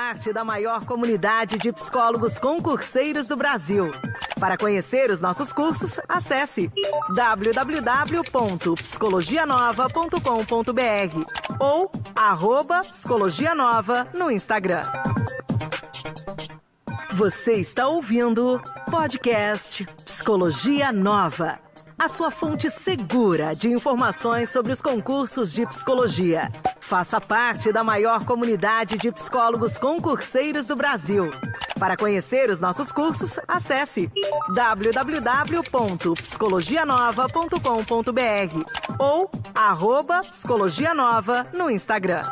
Parte da maior comunidade de psicólogos concurseiros do Brasil. Para conhecer os nossos cursos, acesse www.psicologianova.com.br ou @psicologianova no Instagram. Você está ouvindo podcast Psicologia Nova, a sua fonte segura de informações sobre os concursos de psicologia. Faça parte da maior comunidade de psicólogos concurseiros do Brasil. Para conhecer os nossos cursos, acesse www.psicologianova.com.br ou @psicologianova no Instagram.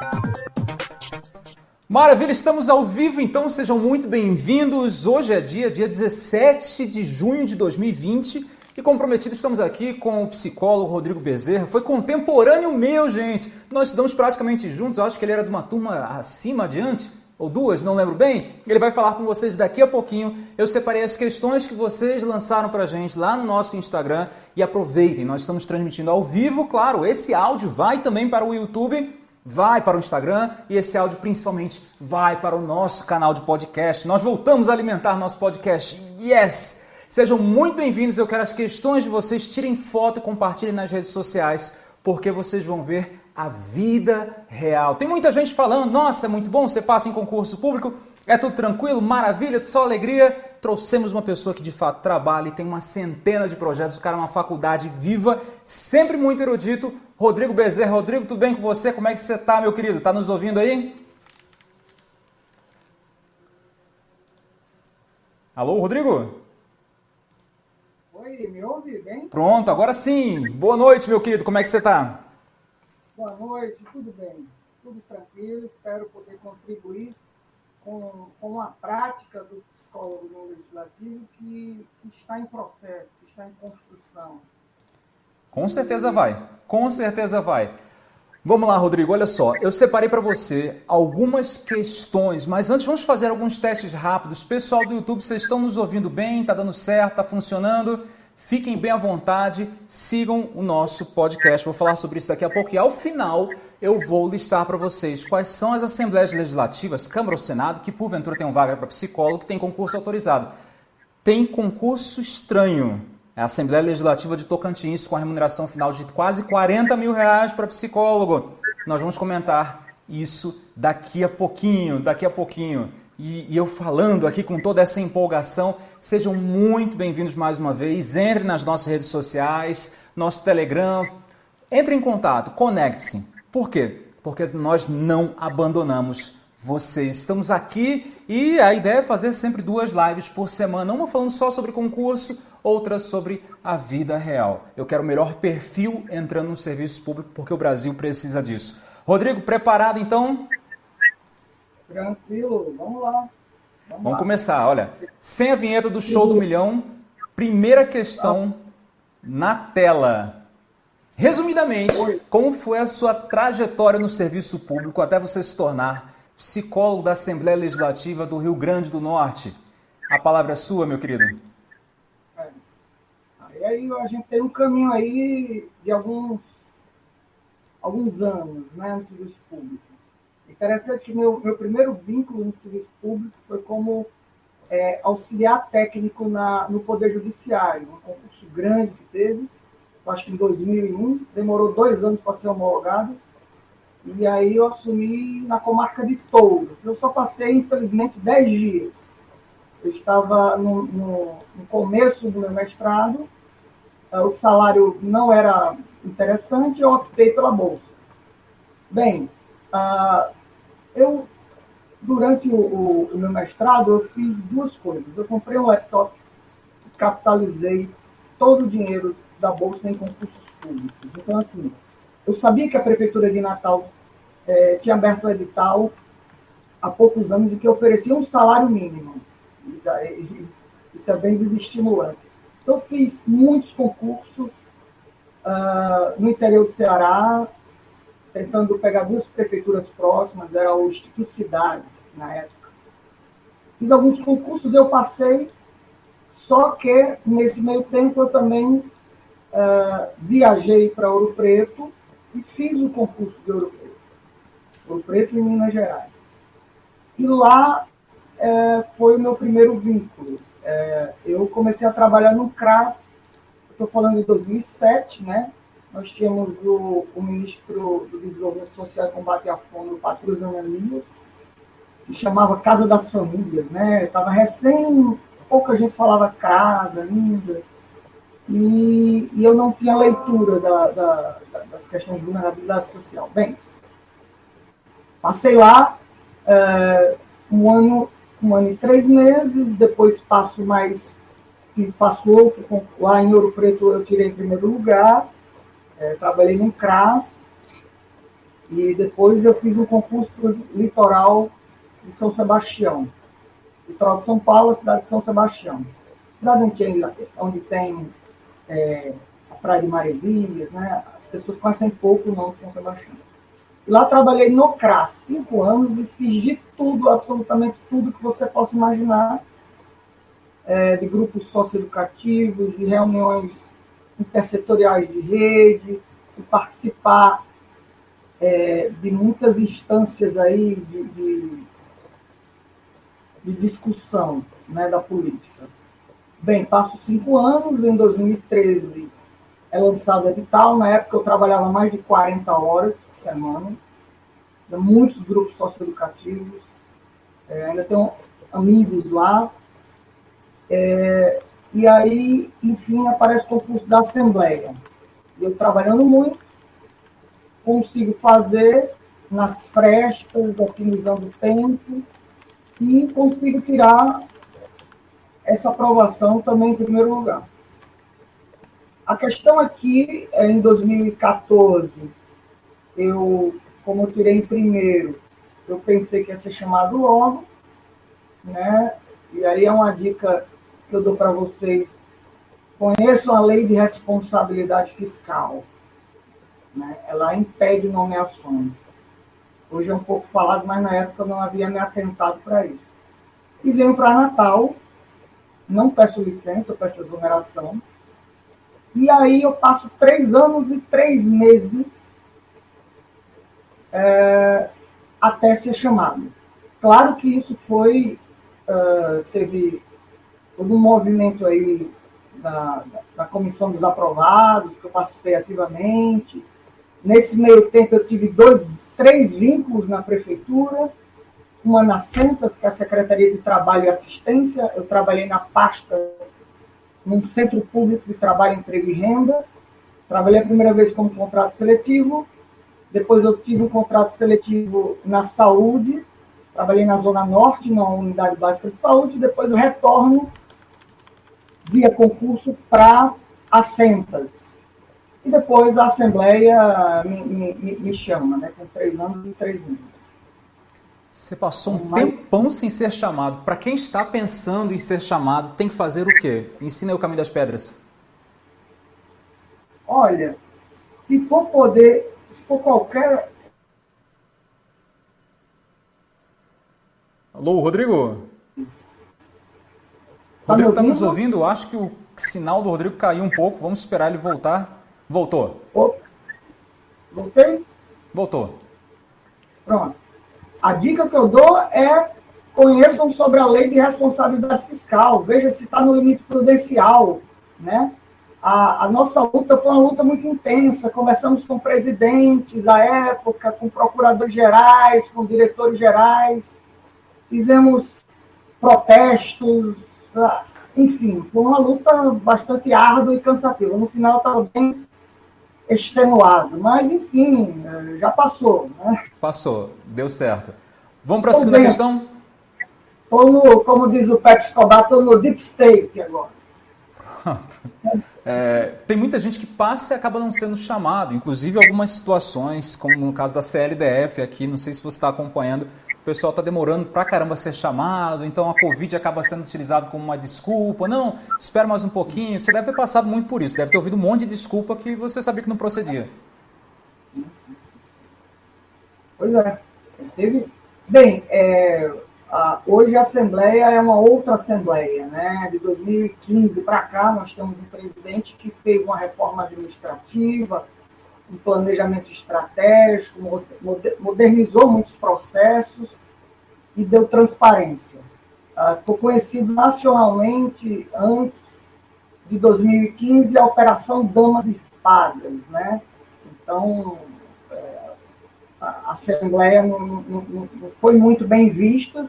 Maravilha, estamos ao vivo, então sejam muito bem-vindos. Hoje é dia 17 de junho de 2020 e comprometido estamos aqui com o psicólogo Rodrigo Bezerra. Foi contemporâneo meu, gente. Nós estudamos praticamente juntos, eu acho que ele era de uma turma acima, adiante, ou duas, não lembro bem. Ele vai falar com vocês daqui a pouquinho. Eu separei as questões que vocês lançaram pra gente lá no nosso Instagram e aproveitem, nós estamos transmitindo ao vivo, claro, esse áudio vai também para o YouTube, vai para o Instagram e esse áudio principalmente vai para o nosso canal de podcast. Nós voltamos a alimentar nosso podcast. Yes! Sejam muito bem-vindos. Eu quero as questões de vocês. Tirem foto e compartilhem nas redes sociais, porque vocês vão ver a vida real. Tem muita gente falando, nossa, é muito bom, você passa em concurso público, é tudo tranquilo, maravilha, só alegria. Trouxemos uma pessoa que de fato trabalha e tem uma centena de projetos, o cara é uma faculdade viva, sempre muito erudito. Rodrigo Bezerra. Rodrigo, tudo bem com você? Como é que você tá, meu querido? Tá nos ouvindo aí? Alô, Rodrigo? Oi, me ouve bem? Pronto, agora sim. Boa noite, meu querido. Como é que você tá? Boa noite, tudo bem. Tudo tranquilo. Espero poder contribuir com a prática do psicólogo no legislativo que está em processo, que está em construção. Com certeza vai. Com certeza vai. Vamos lá, Rodrigo. Olha só, eu separei para você algumas questões, mas antes vamos fazer alguns testes rápidos. Pessoal do YouTube, vocês estão nos ouvindo bem? Tá dando certo? Tá funcionando? Fiquem bem à vontade, sigam o nosso podcast. Vou falar sobre isso daqui a pouco e ao final eu vou listar para vocês quais são as assembleias legislativas, Câmara ou Senado, que porventura tem vaga para psicólogo, que tem concurso autorizado. Tem concurso estranho. É a Assembleia Legislativa de Tocantins, com a remuneração final de quase R$40 mil para psicólogo. Nós vamos comentar isso daqui a pouquinho. E eu falando aqui com toda essa empolgação, sejam muito bem-vindos mais uma vez. Entrem nas nossas redes sociais, nosso Telegram. Entrem em contato, conecte-se. Por quê? Porque nós não abandonamos vocês. Estamos aqui e a ideia é fazer sempre 2 lives por semana, uma falando só sobre concurso, outra sobre a vida real. Eu quero o melhor perfil entrando no serviço público, porque o Brasil precisa disso. Rodrigo, preparado então? Tranquilo, vamos lá. Vamos começar, olha. Sem a vinheta do Show do Milhão, primeira questão na tela. Resumidamente, como foi a sua trajetória no serviço público até você se tornar psicólogo da Assembleia Legislativa do Rio Grande do Norte? A palavra é sua, meu querido. E aí a gente tem um caminho aí de alguns anos, né, no serviço público. Interessante que meu primeiro vínculo no serviço público foi como auxiliar técnico no Poder Judiciário, um concurso grande que teve, acho que em 2001, demorou 2 anos para ser homologado, e aí eu assumi na comarca de Touro. Eu só passei, infelizmente, 10 dias. Eu estava no começo do meu mestrado, o salário não era interessante, eu optei pela bolsa. Bem, durante o meu mestrado, eu fiz 2 coisas. Eu comprei um laptop e capitalizei todo o dinheiro da bolsa em concursos públicos. Então, assim, eu sabia que a Prefeitura de Natal tinha aberto o edital há poucos anos e que oferecia um salário mínimo. Isso é bem desestimulante. Então, eu fiz muitos concursos no interior do Ceará, tentando pegar 2 prefeituras próximas, era o Instituto Cidades, na época. Fiz alguns concursos, eu passei, só que, nesse meio tempo, eu também viajei para Ouro Preto e fiz o concurso de Ouro Preto em Minas Gerais. E lá foi o meu primeiro vínculo. Eu comecei a trabalhar no CRAS, estou falando de 2007, né? Nós tínhamos o ministro do Desenvolvimento Social e Combate à Fome, o Patrus Ananias, se chamava Casa das Famílias, né? Estava pouca gente falava CRAS ainda, e eu não tinha leitura das questões de vulnerabilidade social. Bem, passei lá um ano e 3 meses, depois faço outro, lá em Ouro Preto eu tirei em primeiro lugar, trabalhei no CRAS, e depois eu fiz um concurso para o litoral de São Sebastião. Litoral de São Paulo, a cidade de São Sebastião. Cidade onde tem a Praia de Maresias, né? As pessoas conhecem pouco o nome de São Sebastião. E lá trabalhei no CRAS 5 anos e fiz de tudo, absolutamente tudo que você possa imaginar, de grupos socioeducativos, de reuniões intersetoriais de rede, de participar de muitas instâncias aí de discussão, né, da política. Bem, passo 5 anos, em 2013 é lançado o edital, na época eu trabalhava mais de 40 horas por semana, muitos grupos socioeducativos, ainda tenho amigos lá, e aí, enfim, aparece o concurso da Assembleia. Eu trabalhando muito, consigo fazer nas frestas, otimizando o tempo, e consigo tirar essa aprovação também em primeiro lugar. A questão aqui, em 2014, como eu tirei em primeiro, eu pensei que ia ser chamado logo, né? E aí é uma dica que eu dou para vocês. Conheçam a lei de responsabilidade fiscal, né? Ela impede nomeações. Hoje é um pouco falado, mas na época eu não havia me atentado para isso. E venho para Natal, não peço licença, eu peço exoneração. E aí eu passo 3 anos e 3 meses até ser chamado. Claro que isso teve todo um movimento aí da Comissão dos Aprovados, que eu participei ativamente. Nesse meio tempo eu tive 3 vínculos na prefeitura, uma na Centas, que é a Secretaria de Trabalho e Assistência. Eu trabalhei na pasta, num Centro Público de Trabalho, Emprego e Renda. Trabalhei a primeira vez como contrato seletivo, depois eu tive um contrato seletivo na saúde, trabalhei na Zona Norte, na Unidade Básica de Saúde, depois eu retorno via concurso para a Centas. E depois a Assembleia me chama, né, com 3 anos e 3 meses. Você passou um tempão sem ser chamado. Para quem está pensando em ser chamado, tem que fazer o quê? Ensina aí o caminho das pedras. Olha, se for qualquer... Alô, Rodrigo? Tá Rodrigo está nos ouvindo? Acho que o sinal do Rodrigo caiu um pouco. Vamos esperar ele voltar. Voltou. Voltei? Voltou. Pronto. A dica que eu dou é: conheçam sobre a lei de responsabilidade fiscal. Veja se está no limite prudencial, né? A nossa luta foi uma luta muito intensa. Conversamos com presidentes à época, com procuradores gerais, com diretores gerais. Fizemos protestos, enfim, foi uma luta bastante árdua e cansativa. No final estava bem extenuado, mas enfim, já passou, né? Passou, deu certo. Vamos para a segunda questão? Como diz o Pepe Escobar, estou no Deep State agora. Tem muita gente que passa e acaba não sendo chamado, inclusive algumas situações, como no caso da CLDF aqui, não sei se você está acompanhando, o pessoal está demorando pra caramba a ser chamado, então a Covid acaba sendo utilizado como uma desculpa. Não, espera mais um pouquinho. Você deve ter passado muito por isso, deve ter ouvido um monte de desculpa que você sabia que não procedia. Sim. Pois é. Bem, hoje a Assembleia é uma outra Assembleia, né? De 2015 para cá, nós temos um presidente que fez uma reforma administrativa, um planejamento estratégico, modernizou muitos processos, e deu transparência. Ficou conhecido nacionalmente antes de 2015 a Operação Dama de Espadas, né? Então, a Assembleia não foi muito bem vista,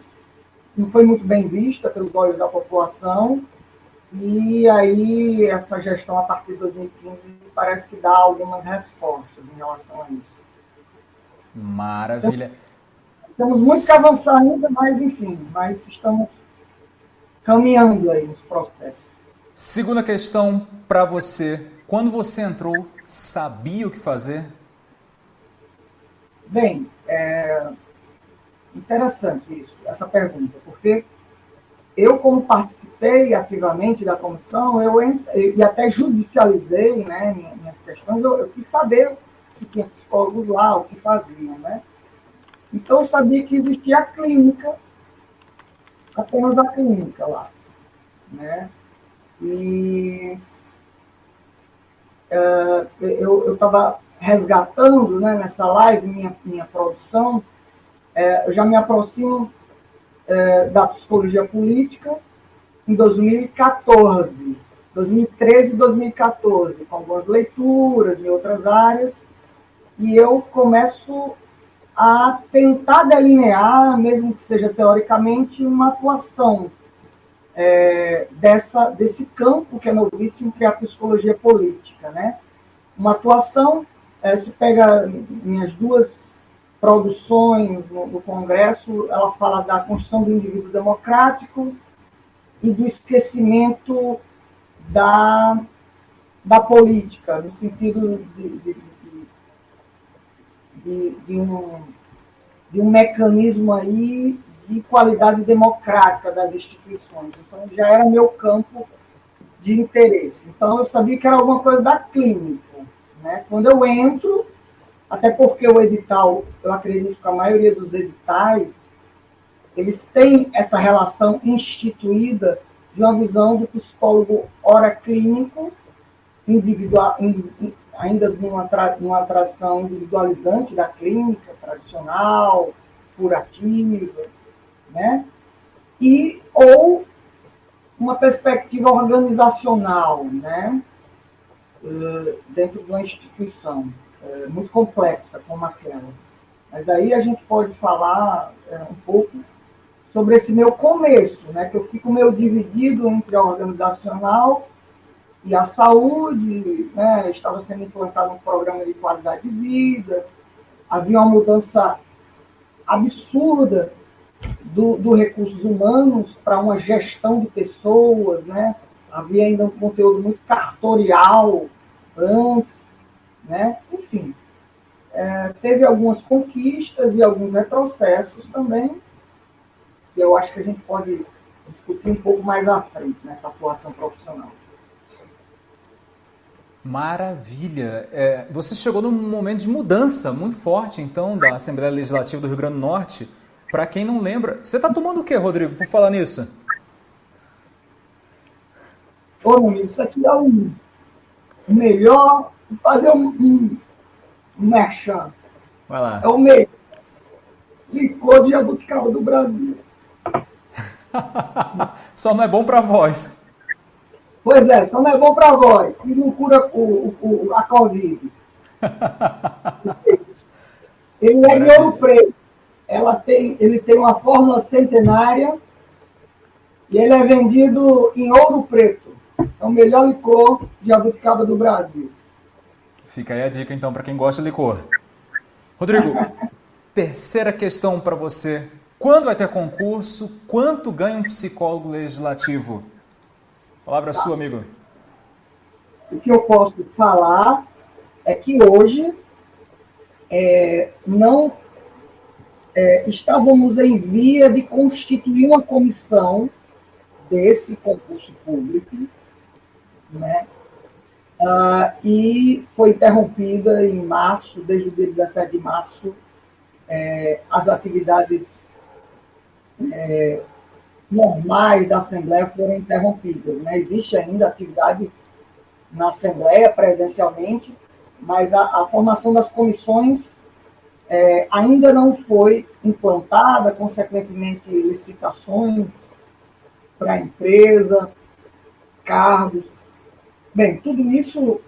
não foi muito bem vista pelos olhos da população, e aí essa gestão, a partir de 2015, parece que dá algumas respostas em relação a isso. Maravilha. Temos muito que avançar ainda, mas enfim, estamos caminhando aí nos processos. Segunda questão para você. Quando você entrou, sabia o que fazer? Bem, interessante isso, essa pergunta, porque eu, como participei ativamente da comissão, e até judicializei, né, minhas questões, eu quis saber se tinha psicólogos lá, o que faziam, né? Então, eu sabia que existia a clínica, apenas a clínica lá, né? E eu estava resgatando, né, nessa live, minha produção, eu já me aproximo da psicologia política em 2014, 2013 e 2014, com algumas leituras em outras áreas, e eu começo a tentar delinear, mesmo que seja teoricamente, uma atuação desse campo que é novíssimo, que é a psicologia política, né? Uma atuação, se pega minhas duas produções no Congresso, ela fala da construção do indivíduo democrático e do esquecimento da política, no sentido de um mecanismo aí de qualidade democrática das instituições. Então, já era meu campo de interesse. Então, eu sabia que era alguma coisa da clínica, né? Quando eu entro, até porque o edital, eu acredito que a maioria dos editais, eles têm essa relação instituída de uma visão do psicólogo ora clínico, individual, ainda de uma atração individualizante da clínica tradicional, curativa, né? Ou uma perspectiva organizacional, né? Dentro de uma instituição muito complexa como aquela. Mas aí a gente pode falar um pouco sobre esse meu começo, né? Que eu fico meio dividido entre a organizacional e a saúde, né? Estava sendo implantado um programa de qualidade de vida, havia uma mudança absurda do recursos humanos para uma gestão de pessoas, né? Havia ainda um conteúdo muito cartorial antes, né? Enfim, teve algumas conquistas e alguns retrocessos também, que eu acho que a gente pode discutir um pouco mais à frente nessa atuação profissional. Maravilha! Você chegou num momento de mudança muito forte, então, da Assembleia Legislativa do Rio Grande do Norte. Para quem não lembra, você está tomando o quê, Rodrigo, por falar nisso? Ô, isso aqui é o melhor, fazer um merchan. Vai lá. É o melhor licor de jabuticaba do Brasil. Só não é bom para voz. Pois é, só não é bom para voz. E não cura a Covid. Ele é de Ouro Preto. Ele tem uma fórmula centenária e ele é vendido em Ouro Preto. É o melhor licor de jabuticaba do Brasil. Fica aí a dica, então, para quem gosta de licor. Rodrigo, terceira questão para você. Quando vai ter concurso? Quanto ganha um psicólogo legislativo? Palavra sua, amigo. O que eu posso falar é que hoje estávamos em via de constituir uma comissão desse concurso público, né? E foi interrompida em março, desde o dia 17 de março, as atividades normais da Assembleia foram interrompidas, né? Existe ainda atividade na Assembleia presencialmente, mas a formação das comissões ainda não foi implantada, consequentemente, licitações para a empresa, cargos. Bem, tudo isso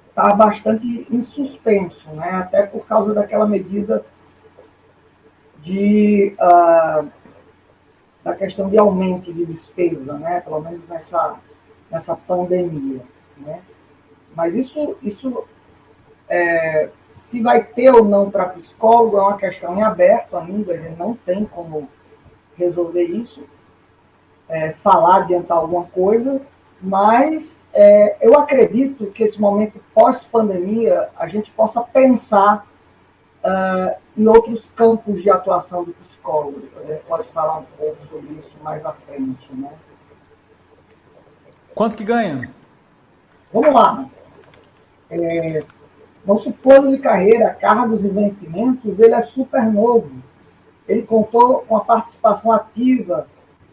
está bastante em suspenso, né? Até por causa daquela medida da questão de aumento de despesa, né? Pelo menos nessa pandemia, né? Mas isso se vai ter ou não para psicólogo é uma questão em aberto ainda, a gente não tem como resolver isso, falar, adiantar alguma coisa, mas eu acredito que esse momento pós-pandemia a gente possa pensar em outros campos de atuação do psicólogo. A gente pode falar um pouco sobre isso mais à frente, né? Quanto que ganha? Vamos lá. Nosso plano de carreira, cargos e vencimentos, ele é super novo. Ele contou com a participação ativa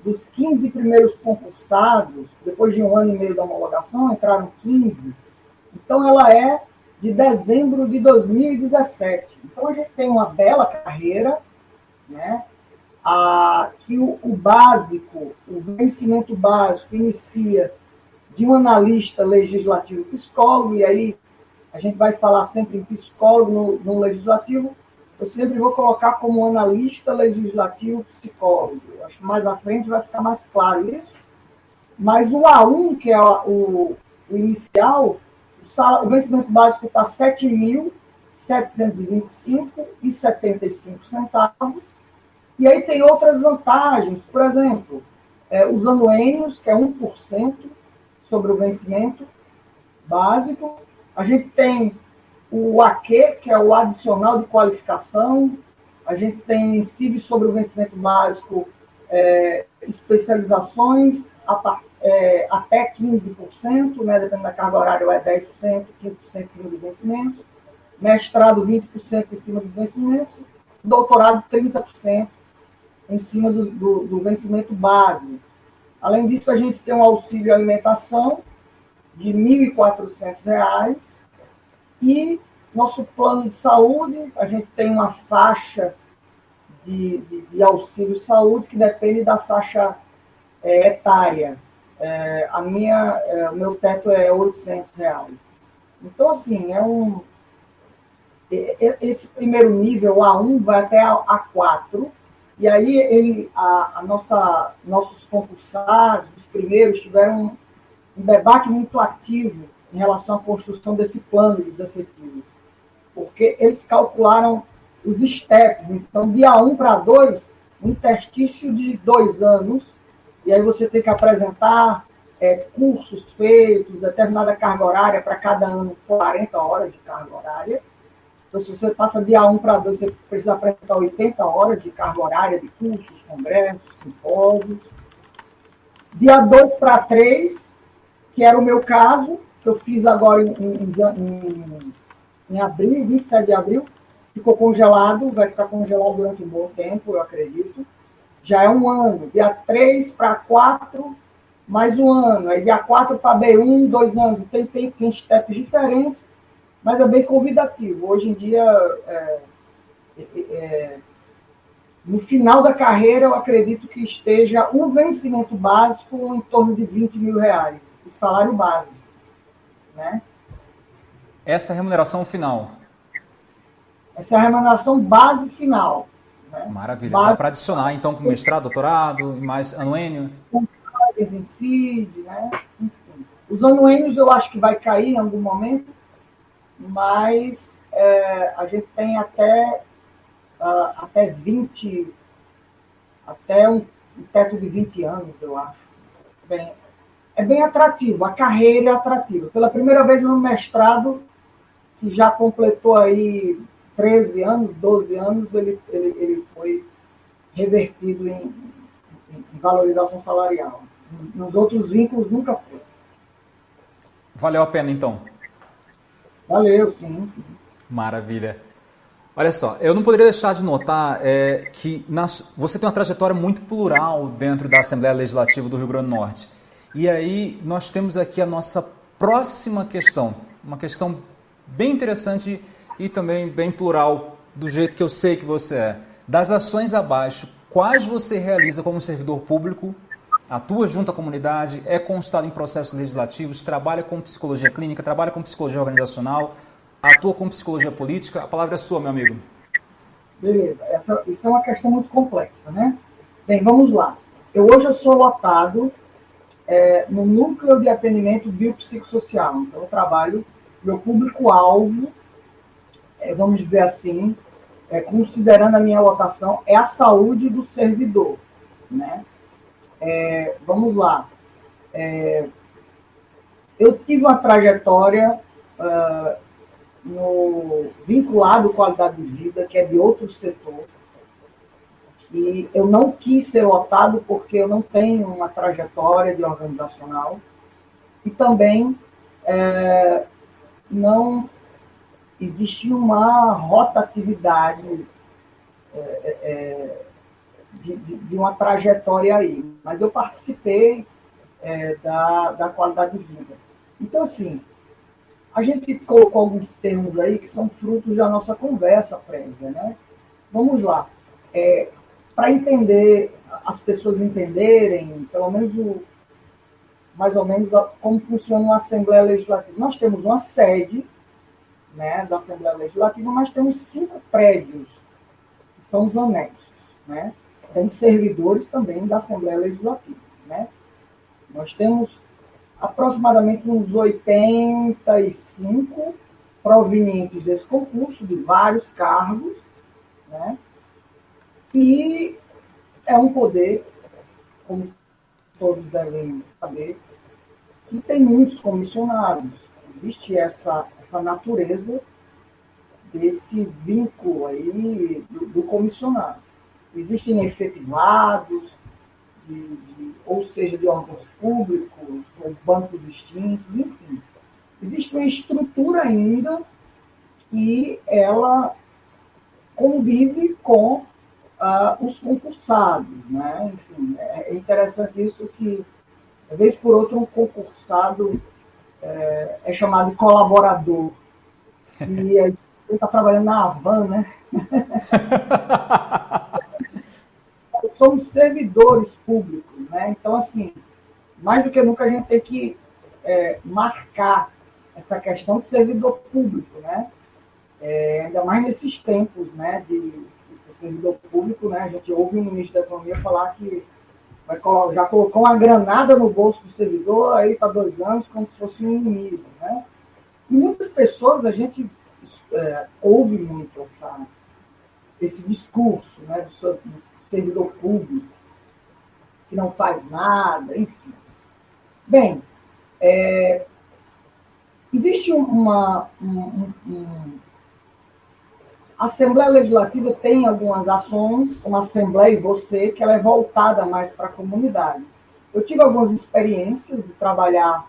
dos 15 primeiros concursados. Depois de 1 ano e meio da homologação, entraram 15. Então, ela é de dezembro de 2017. Então, a gente tem uma bela carreira, né? Que o básico, o vencimento básico, inicia de um analista legislativo psicólogo, e aí a gente vai falar sempre em psicólogo no legislativo, eu sempre vou colocar como analista legislativo psicólogo. Eu acho que mais à frente vai ficar mais claro isso. Mas o A1, que é o inicial, o vencimento básico está R$ 7.725,75. E aí tem outras vantagens. Por exemplo, os anuênios, que é 1% sobre o vencimento básico. A gente tem o AQ, que é o adicional de qualificação. A gente tem incide sobre o vencimento básico, especializações até 15%, né, dependendo da carga horária, é 10%, 15% em cima dos vencimentos. Mestrado, 20% em cima dos vencimentos. Doutorado, 30% em cima do vencimento base. Além disso, a gente tem um auxílio alimentação de R$ 1.400. E nosso plano de saúde, a gente tem uma faixa de auxílio saúde que depende da faixa etária. O meu teto é R$ 800. Então, assim, esse primeiro nível, A1, vai até A4, e aí nossos concursados, os primeiros, tiveram um debate muito ativo em relação à construção desse plano dos efetivos, porque eles calcularam os steps. Então, de A1 para A2, um interstício de 2 anos, e aí você tem que apresentar cursos feitos, determinada carga horária, para cada ano 40 horas de carga horária. Então, se você passa de A1 para A2, você precisa apresentar 80 horas de carga horária, de cursos, congressos, simpósios. De A2 para A3, que era o meu caso, que eu fiz agora em abril, 27 de abril, ficou congelado, vai ficar congelado durante um bom tempo, eu acredito. Já é 1 ano. De A3 para A4, mais 1 ano. Aí de A4 para B1, 2 anos. Tem steps diferentes, mas é bem convidativo. Hoje em dia, no final da carreira, eu acredito que esteja um vencimento básico em torno de R$ 20.000, o salário base. Né? Essa é a remuneração final? Essa é a remuneração base final. Né? Maravilha. Dá para adicionar, então, com mestrado, doutorado, e mais anuênio? Incide, né? Enfim. Os anuênios eu acho que vai cair em algum momento, mas a gente tem até 20, até um teto de 20 anos, eu acho. É bem atrativo, a carreira é atrativa. Pela primeira vez no mestrado, que já completou aí 13 anos, 12 anos, ele foi revertido em valorização salarial. Nos outros vínculos nunca foi. Valeu a pena, então? Valeu, sim. Maravilha. Olha só, eu não poderia deixar de notar que você tem uma trajetória muito plural dentro da Assembleia Legislativa do Rio Grande do Norte. E aí nós temos aqui a nossa próxima questão, uma questão bem interessante e também bem plural do jeito que eu sei que você é. Das ações abaixo, quais você realiza como servidor público, atua junto à comunidade, é consultado em processos legislativos, trabalha com psicologia clínica, trabalha com psicologia organizacional, atua com psicologia política? A palavra é sua, meu amigo. Beleza, isso é uma questão muito complexa, né? Bem, vamos lá. Hoje eu sou lotado no núcleo de atendimento biopsicossocial. Então, eu trabalho, meu público-alvo, vamos dizer assim, considerando a minha lotação, é a saúde do servidor, né? Vamos lá. Eu tive uma trajetória vinculado à qualidade de vida, que é de outro setor, e eu não quis ser lotado porque eu não tenho uma trajetória de organizacional e também não existe uma rotatividade de uma trajetória aí. Mas eu participei da qualidade de vida. Então, assim, a gente colocou alguns termos aí que são frutos da nossa conversa prévia, né? Vamos lá. Para entender, as pessoas entenderem, pelo menos mais ou menos como funciona uma Assembleia Legislativa. Nós temos uma sede, né, da Assembleia Legislativa, mas temos 5 prédios, que são os anexos, né? Tem servidores também da Assembleia Legislativa, né? Nós temos aproximadamente uns 85 provenientes desse concurso, de vários cargos, né? E é um poder, como todos devem saber, que tem muitos comissionados. Existe essa natureza desse vínculo aí do comissionado. Existem efetivados, ou seja, de órgãos públicos, ou bancos extintos, enfim. Existe uma estrutura ainda e ela convive com os concursados, né? Enfim, é interessante isso que, de vez por outra, um concursado é chamado de colaborador. E ele está trabalhando na Havan, né? Somos servidores públicos, né? Então, assim, mais do que nunca a gente tem que marcar essa questão de servidor público, né? Ainda mais nesses tempos, né, de servidor público, né? A gente ouve o ministro da Economia falar que já colocou uma granada no bolso do servidor aí para 2 anos, como se fosse um inimigo, né? E muitas pessoas, a gente ouve muito esse discurso, né, do servidor público, que não faz nada, enfim. Bem, existe a Assembleia Legislativa tem algumas ações, como a Assembleia e Você, que ela é voltada mais para a comunidade. Eu tive algumas experiências de trabalhar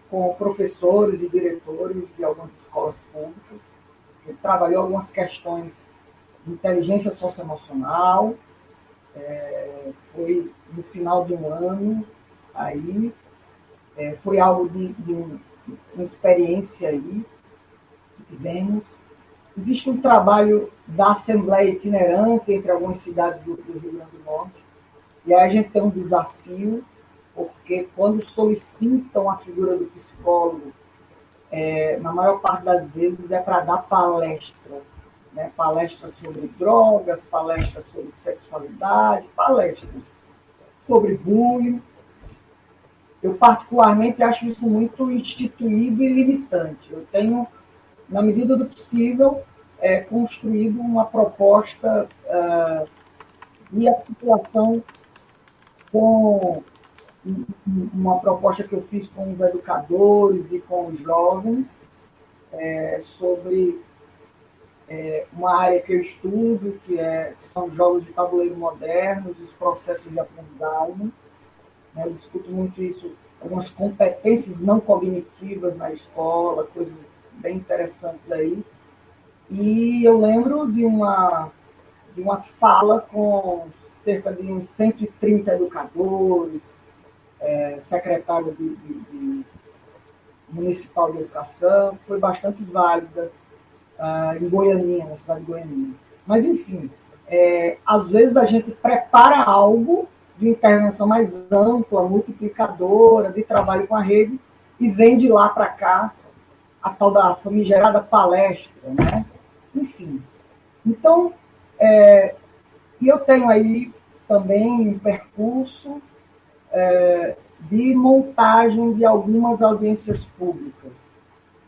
com professores e diretores de algumas escolas públicas. Eu trabalhei algumas questões de inteligência socioemocional. Foi no final de um ano, aí foi algo de uma experiência aí que tivemos. Existe um trabalho da Assembleia itinerante entre algumas cidades do Rio Grande do Norte. E aí a gente tem um desafio, porque quando solicitam a figura do psicólogo, na maior parte das vezes é para dar palestra. Né? Palestras sobre drogas, palestras sobre sexualidade, palestras sobre bullying. Eu, particularmente, acho isso muito instituído e limitante. Eu tenho, na medida do possível, construído uma proposta de articulação com uma proposta que eu fiz com os educadores e com os jovens sobre uma área que eu estudo, que são jogos de tabuleiro modernos, os processos de aprendizagem. Eu discuto muito isso, algumas competências não cognitivas na escola, coisas bem interessantes aí. E eu lembro de uma fala com cerca de uns 130 educadores, secretário de municipal de educação, foi bastante válida em Goianinha, na cidade de Goianinha. Mas, enfim, às vezes a gente prepara algo de intervenção mais ampla, multiplicadora, de trabalho com a rede, e vem de lá para cá a tal da famigerada palestra, né? Enfim. Então, e eu tenho aí também um percurso de montagem de algumas audiências públicas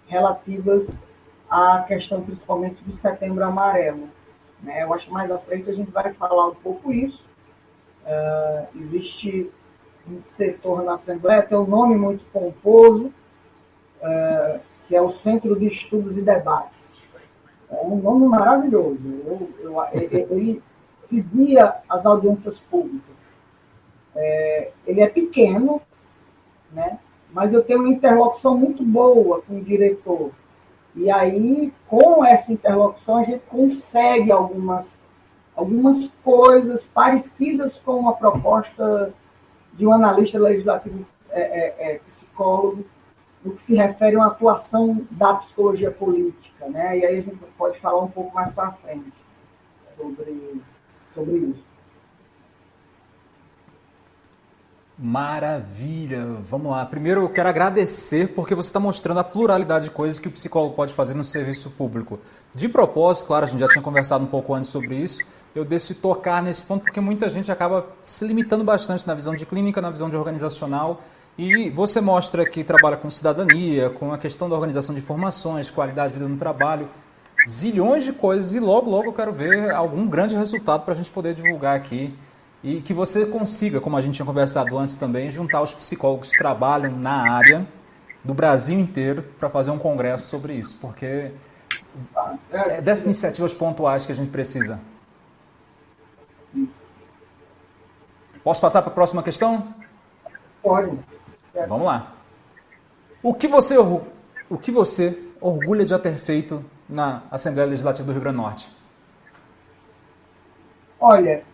relativas à questão, principalmente, do Setembro Amarelo. Né? Eu acho que mais à frente a gente vai falar um pouco isso. Existe um setor na Assembleia, tem um nome muito pomposo, que é o Centro de Estudos e Debates. É um nome maravilhoso. Ele seguia as audiências públicas. Ele é pequeno, né? Mas eu tenho uma interlocução muito boa com o diretor. E aí, com essa interlocução, a gente consegue algumas coisas parecidas com uma proposta de um analista legislativo psicólogo, no que se refere a uma atuação da psicologia política, né? E aí a gente pode falar um pouco mais para frente sobre isso. Maravilha! Vamos lá. Primeiro eu quero agradecer porque você está mostrando a pluralidade de coisas que o psicólogo pode fazer no serviço público. De propósito, claro, a gente já tinha conversado um pouco antes sobre isso, eu decidi tocar nesse ponto porque muita gente acaba se limitando bastante na visão de clínica, na visão de organizacional, e você mostra que trabalha com cidadania, com a questão da organização de informações, qualidade de vida no trabalho, zilhões de coisas, e logo, logo eu quero ver algum grande resultado para a gente poder divulgar aqui. E que você consiga, como a gente tinha conversado antes também, juntar os psicólogos que trabalham na área do Brasil inteiro para fazer um congresso sobre isso, porque é dessas iniciativas pontuais que a gente precisa. Posso passar para a próxima questão? Pode. Vamos lá. O que você orgulha de já ter feito na Assembleia Legislativa do Rio Grande do Norte? Olha,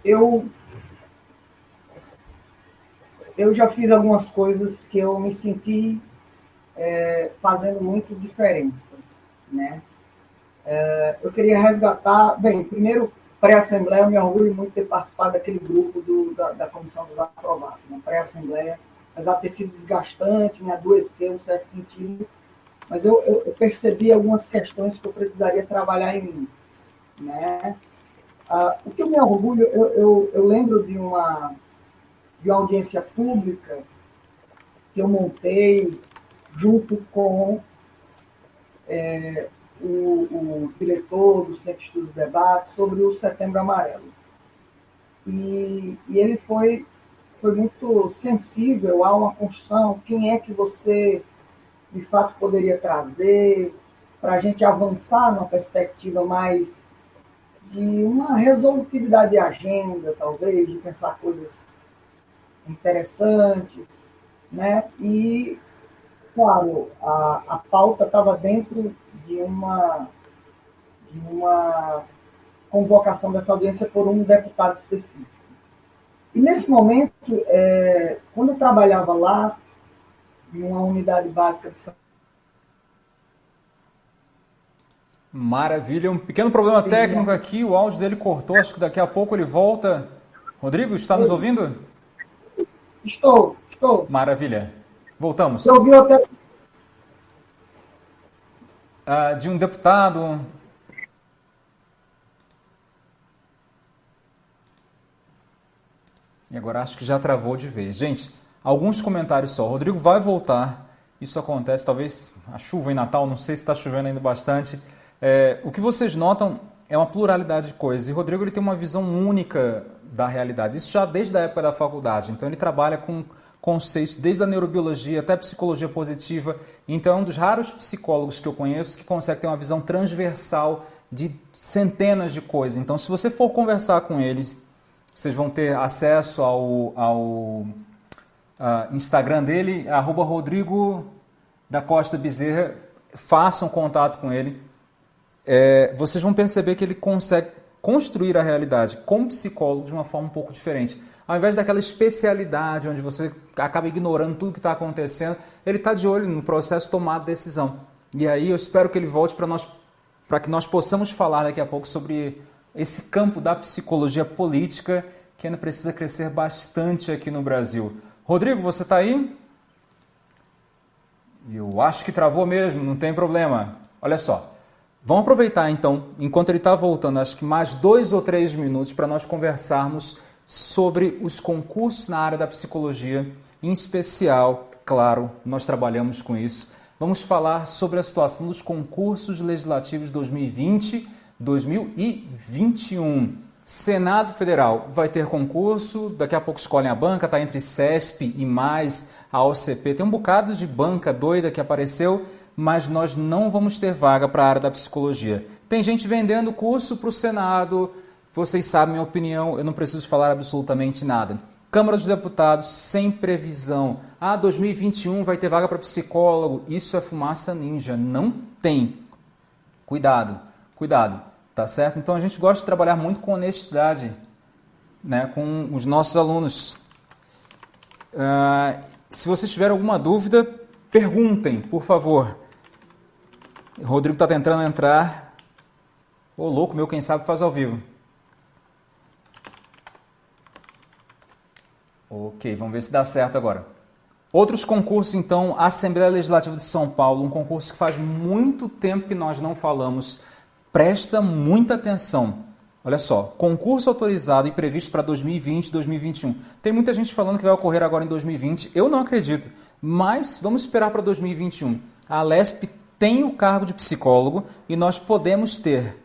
eu já fiz algumas coisas que eu me senti fazendo muito diferença, né? Eu queria resgatar, bem, primeiro, pré-assembleia, eu me orgulho muito de ter participado daquele grupo da Comissão dos Aprovados, na pré-assembleia, apesar de ter sido desgastante, me adoeceu em certo sentido, mas eu percebi algumas questões que eu precisaria trabalhar em mim, né? O que eu me orgulho, eu lembro de uma audiência pública que eu montei junto com o diretor do Centro de Estudos e Debates sobre o Setembro Amarelo. E ele foi muito sensível a uma construção, quem é que você, de fato, poderia trazer para a gente avançar numa perspectiva mais de uma resolutividade de agenda, talvez, de pensar coisas interessantes, né? E, claro, a pauta estava dentro de uma convocação dessa audiência por um deputado específico. E, nesse momento, quando eu trabalhava lá, em uma unidade básica de saúde. Maravilha, um pequeno problema técnico aqui, o áudio dele cortou, acho que daqui a pouco ele volta. Rodrigo, está nos ouvindo? Estou. Maravilha, voltamos. Eu ouvi até... de um deputado... E agora acho que já travou de vez. Gente, alguns comentários só. O Rodrigo vai voltar, isso acontece, talvez a chuva em Natal, não sei se está chovendo ainda bastante. O que vocês notam é uma pluralidade de coisas. E o Rodrigo ele tem uma visão única da realidade. Isso já desde a época da faculdade. Então ele trabalha com conceitos desde a neurobiologia até a psicologia positiva. Então é um dos raros psicólogos que eu conheço que consegue ter uma visão transversal de centenas de coisas. Então se você for conversar com eles, vocês vão ter acesso ao Instagram dele, @Rodrigo da Costa Bezerra. Façam contato com ele. Vocês vão perceber que ele consegue construir a realidade como psicólogo de uma forma um pouco diferente. Ao invés daquela especialidade onde você acaba ignorando tudo que está acontecendo, ele está de olho no processo de tomada de decisão. E aí eu espero que ele volte para nós para que nós possamos falar daqui a pouco sobre esse campo da psicologia política que ainda precisa crescer bastante aqui no Brasil. Rodrigo, você está aí? Eu acho que travou mesmo, não tem problema. Olha só, vamos aproveitar então, enquanto ele está voltando, acho que mais 2 ou 3 minutos para nós conversarmos sobre os concursos na área da psicologia, em especial, claro, nós trabalhamos com isso. Vamos falar sobre a situação dos concursos legislativos 2020, 2021. Senado Federal vai ter concurso, daqui a pouco escolhem a banca, está entre CESP e mais a OCP. Tem um bocado de banca doida que apareceu, mas nós não vamos ter vaga para a área da psicologia. Tem gente vendendo curso para o Senado, vocês sabem minha opinião, eu não preciso falar absolutamente nada. Câmara dos Deputados sem previsão. 2021 vai ter vaga para psicólogo. Isso é fumaça ninja, não tem. Cuidado, cuidado. Tá certo? Então a gente gosta de trabalhar muito com honestidade, né, com os nossos alunos. Se vocês tiverem alguma dúvida, perguntem, por favor. O Rodrigo está tentando entrar. Ô, louco meu, quem sabe faz ao vivo. Ok, vamos ver se dá certo agora. Outros concursos, então, Assembleia Legislativa de São Paulo, um concurso que faz muito tempo que nós não falamos. Presta muita atenção. Olha só, concurso autorizado e previsto para 2020 e 2021. Tem muita gente falando que vai ocorrer agora em 2020. Eu não acredito, mas vamos esperar para 2021. A Alesp tem o cargo de psicólogo e nós poderemos ter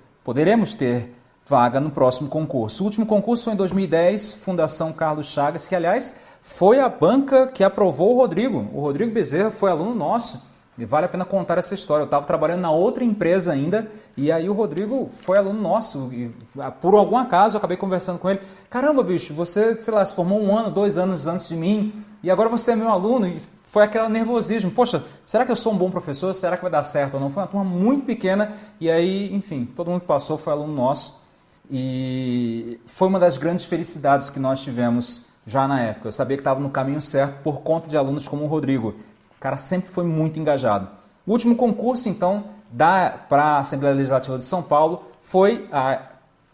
vaga no próximo concurso. O último concurso foi em 2010, Fundação Carlos Chagas, que, aliás, foi a banca que aprovou o Rodrigo. O Rodrigo Bezerra foi aluno nosso. E vale a pena contar essa história. Eu estava trabalhando na outra empresa ainda, e aí o Rodrigo foi aluno nosso. E, por algum acaso, eu acabei conversando com ele. Caramba, bicho, você, sei lá, se formou 1 ano, 2 anos antes de mim, e agora você é meu aluno. E foi aquele nervosismo. Poxa, será que eu sou um bom professor? Será que vai dar certo ou não? Foi uma turma muito pequena, e aí, enfim, todo mundo que passou foi aluno nosso. E foi uma das grandes felicidades que nós tivemos já na época. Eu sabia que estava no caminho certo por conta de alunos como o Rodrigo. O cara sempre foi muito engajado. O último concurso, então, para a Assembleia Legislativa de São Paulo foi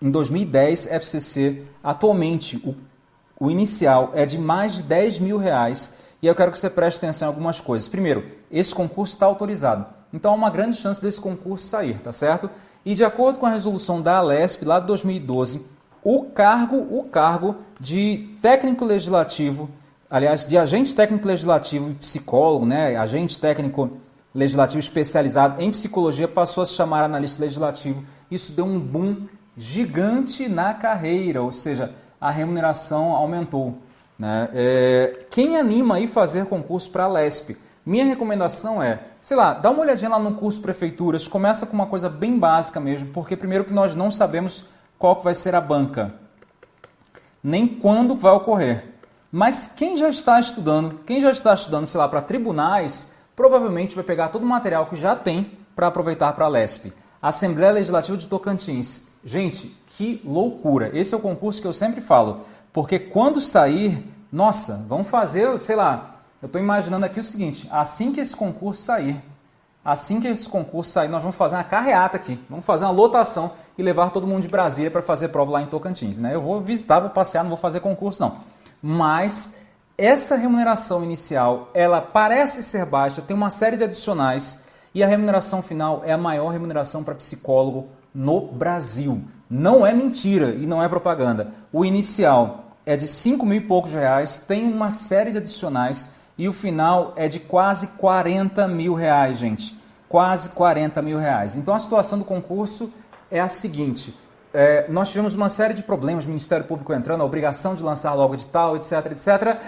em 2010, FCC. Atualmente, o inicial é de mais de R$10 mil. E eu quero que você preste atenção em algumas coisas. Primeiro, esse concurso está autorizado. Então, há uma grande chance desse concurso sair, tá certo? E de acordo com a resolução da Alesp, lá de 2012, o cargo de técnico legislativo, aliás, de agente técnico legislativo e psicólogo, né, agente técnico legislativo especializado em psicologia, passou a se chamar analista legislativo. Isso deu um boom gigante na carreira, ou seja, a remuneração aumentou, né? Quem anima aí fazer concurso para a Alesp? Minha recomendação é, sei lá, dá uma olhadinha lá no curso Prefeituras, começa com uma coisa bem básica mesmo, porque primeiro que nós não sabemos qual que vai ser a banca, nem quando vai ocorrer. Mas quem já está estudando, sei lá, para tribunais, provavelmente vai pegar todo o material que já tem para aproveitar para a Alesp. Assembleia Legislativa de Tocantins. Gente, que loucura! Esse é o concurso que eu sempre falo, porque quando sair, nossa, vamos fazer, sei lá, eu estou imaginando aqui o seguinte, assim que esse concurso sair, nós vamos fazer uma carreata aqui, vamos fazer uma lotação e levar todo mundo de Brasília para fazer prova lá em Tocantins, né? Eu vou visitar, vou passear, não vou fazer concurso não. Mas essa remuneração inicial, ela parece ser baixa, tem uma série de adicionais e a remuneração final é a maior remuneração para psicólogo no Brasil. Não é mentira e não é propaganda. O inicial é de R$5 mil e poucos, tem uma série de adicionais e o final é de quase R$40 mil, gente. Quase R$40 mil. Então a situação do concurso é a seguinte... nós tivemos uma série de problemas, o Ministério Público entrando, a obrigação de lançar logo edital, etc.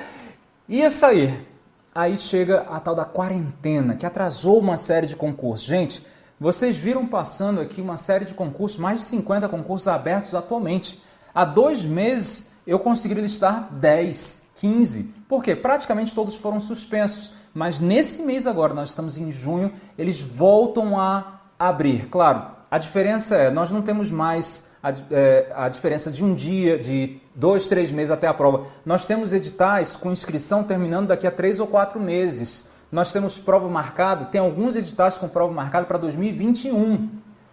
Ia sair. Aí chega a tal da quarentena, que atrasou uma série de concursos. Gente, vocês viram passando aqui uma série de concursos, mais de 50 concursos abertos atualmente. Há 2 meses eu consegui listar 10, 15. Por quê? Praticamente todos foram suspensos. Mas nesse mês agora, nós estamos em junho, eles voltam a abrir. Claro, a diferença é, nós não temos mais a diferença de um dia, de 2, 3 meses até a prova. Nós temos editais com inscrição terminando daqui a 3 ou 4 meses. Nós temos prova marcada, tem alguns editais com prova marcada para 2021.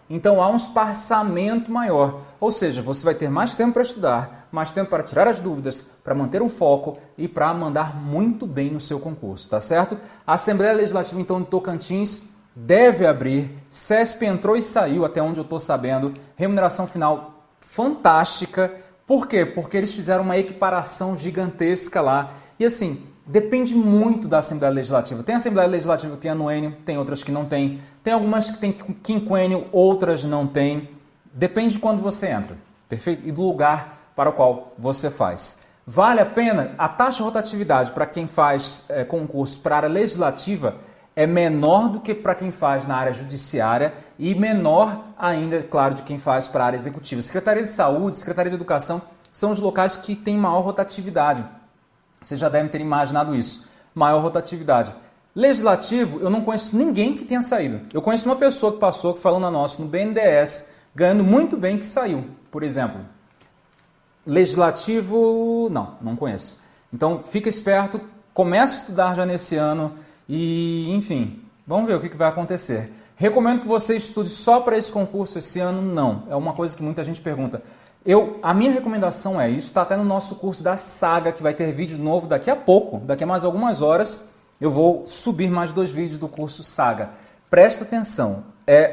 Então há um espaçamento maior, ou seja, você vai ter mais tempo para estudar, mais tempo para tirar as dúvidas, para manter um foco e para mandar muito bem no seu concurso, tá certo? A Assembleia Legislativa, então, de Tocantins deve abrir, CESP entrou e saiu, até onde eu estou sabendo, remuneração final fantástica. Por quê? Porque eles fizeram uma equiparação gigantesca lá. E assim, depende muito da Assembleia Legislativa. Tem Assembleia Legislativa que tem anuênio, tem outras que não tem. Tem algumas que tem quinquênio, outras não tem. Depende de quando você entra, perfeito? E do lugar para o qual você faz. Vale a pena? A taxa de rotatividade para quem faz concurso para a área legislativa é menor do que para quem faz na área judiciária e menor ainda, claro, de quem faz para a área executiva. Secretaria de Saúde, Secretaria de Educação são os locais que têm maior rotatividade. Vocês já devem ter imaginado isso. Maior rotatividade. Legislativo, eu não conheço ninguém que tenha saído. Eu conheço uma pessoa que passou, que falou na nossa, no BNDES, ganhando muito bem, que saiu, por exemplo. Legislativo, não conheço. Então, fica esperto, comece a estudar já nesse ano e, enfim, vamos ver o que vai acontecer. Recomendo que você estude só para esse concurso esse ano? Não. É uma coisa que muita gente pergunta. A minha recomendação isso está até no nosso curso da Saga, que vai ter vídeo novo daqui a pouco, daqui a mais algumas horas, eu vou subir mais 2 vídeos do curso Saga. Presta atenção,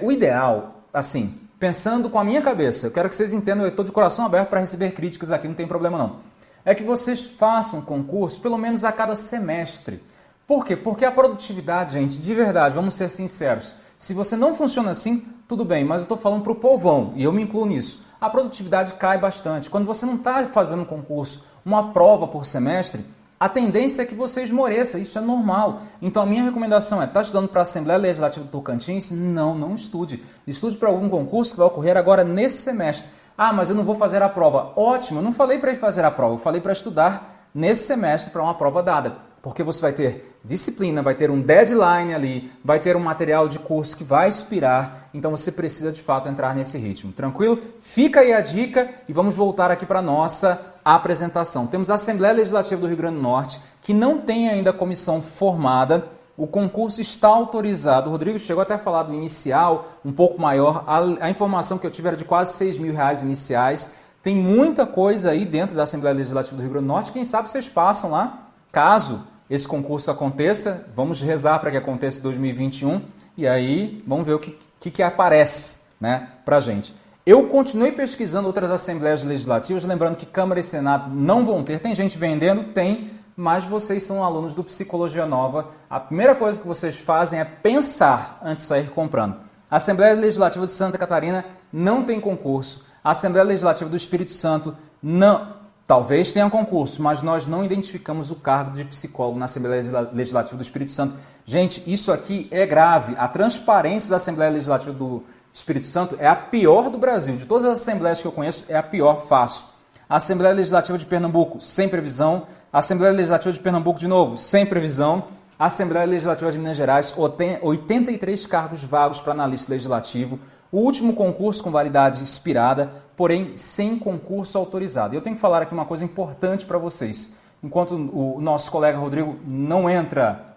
o ideal, assim, pensando com a minha cabeça, eu quero que vocês entendam, eu estou de coração aberto para receber críticas aqui, não tem problema não, é que vocês façam concurso pelo menos a cada semestre. Por quê? Porque a produtividade, gente, de verdade, vamos ser sinceros, se você não funciona assim, tudo bem, mas eu estou falando para o povão, e eu me incluo nisso. A produtividade cai bastante. Quando você não está fazendo um concurso, uma prova por semestre, a tendência é que você esmoreça, isso é normal. Então a minha recomendação está estudando para a Assembleia Legislativa do Tocantins? Não estude. Estude para algum concurso que vai ocorrer agora nesse semestre. Ah, mas eu não vou fazer a prova. Ótimo, eu não falei para ir fazer a prova, eu falei para estudar nesse semestre para uma prova dada. Porque você vai ter disciplina, vai ter um deadline ali, vai ter um material de curso que vai expirar, então você precisa de fato entrar nesse ritmo. Tranquilo? Fica aí a dica e vamos voltar aqui para a nossa apresentação. Temos a Assembleia Legislativa do Rio Grande do Norte, que não tem ainda comissão formada, o concurso está autorizado. O Rodrigo chegou até a falar do inicial, um pouco maior, a informação que eu tive era de quase R$6.000 iniciais. Tem muita coisa aí dentro da Assembleia Legislativa do Rio Grande do Norte, quem sabe vocês passam lá, caso esse concurso aconteça, vamos rezar para que aconteça em 2021 e aí vamos ver o que aparece, né, para a gente. Eu continuei pesquisando outras assembleias legislativas, lembrando que Câmara e Senado não vão ter, tem gente vendendo, tem, mas vocês são alunos do Psicologia Nova, a primeira coisa que vocês fazem é pensar antes de sair comprando. A Assembleia Legislativa de Santa Catarina não tem concurso, a Assembleia Legislativa do Espírito Santo não... Talvez tenha concurso, mas nós não identificamos o cargo de psicólogo na Assembleia Legislativa do Espírito Santo. Gente, isso aqui é grave. A transparência da Assembleia Legislativa do Espírito Santo é a pior do Brasil. De todas as assembleias que eu conheço, é a pior fácil. A Assembleia Legislativa de Pernambuco, sem previsão. A Assembleia Legislativa de Pernambuco, de novo, sem previsão. A Assembleia Legislativa de Minas Gerais, 83 cargos vagos para analista legislativo. O último concurso com validade expirada, porém sem concurso autorizado. E eu tenho que falar aqui uma coisa importante para vocês. Enquanto o nosso colega Rodrigo não entra,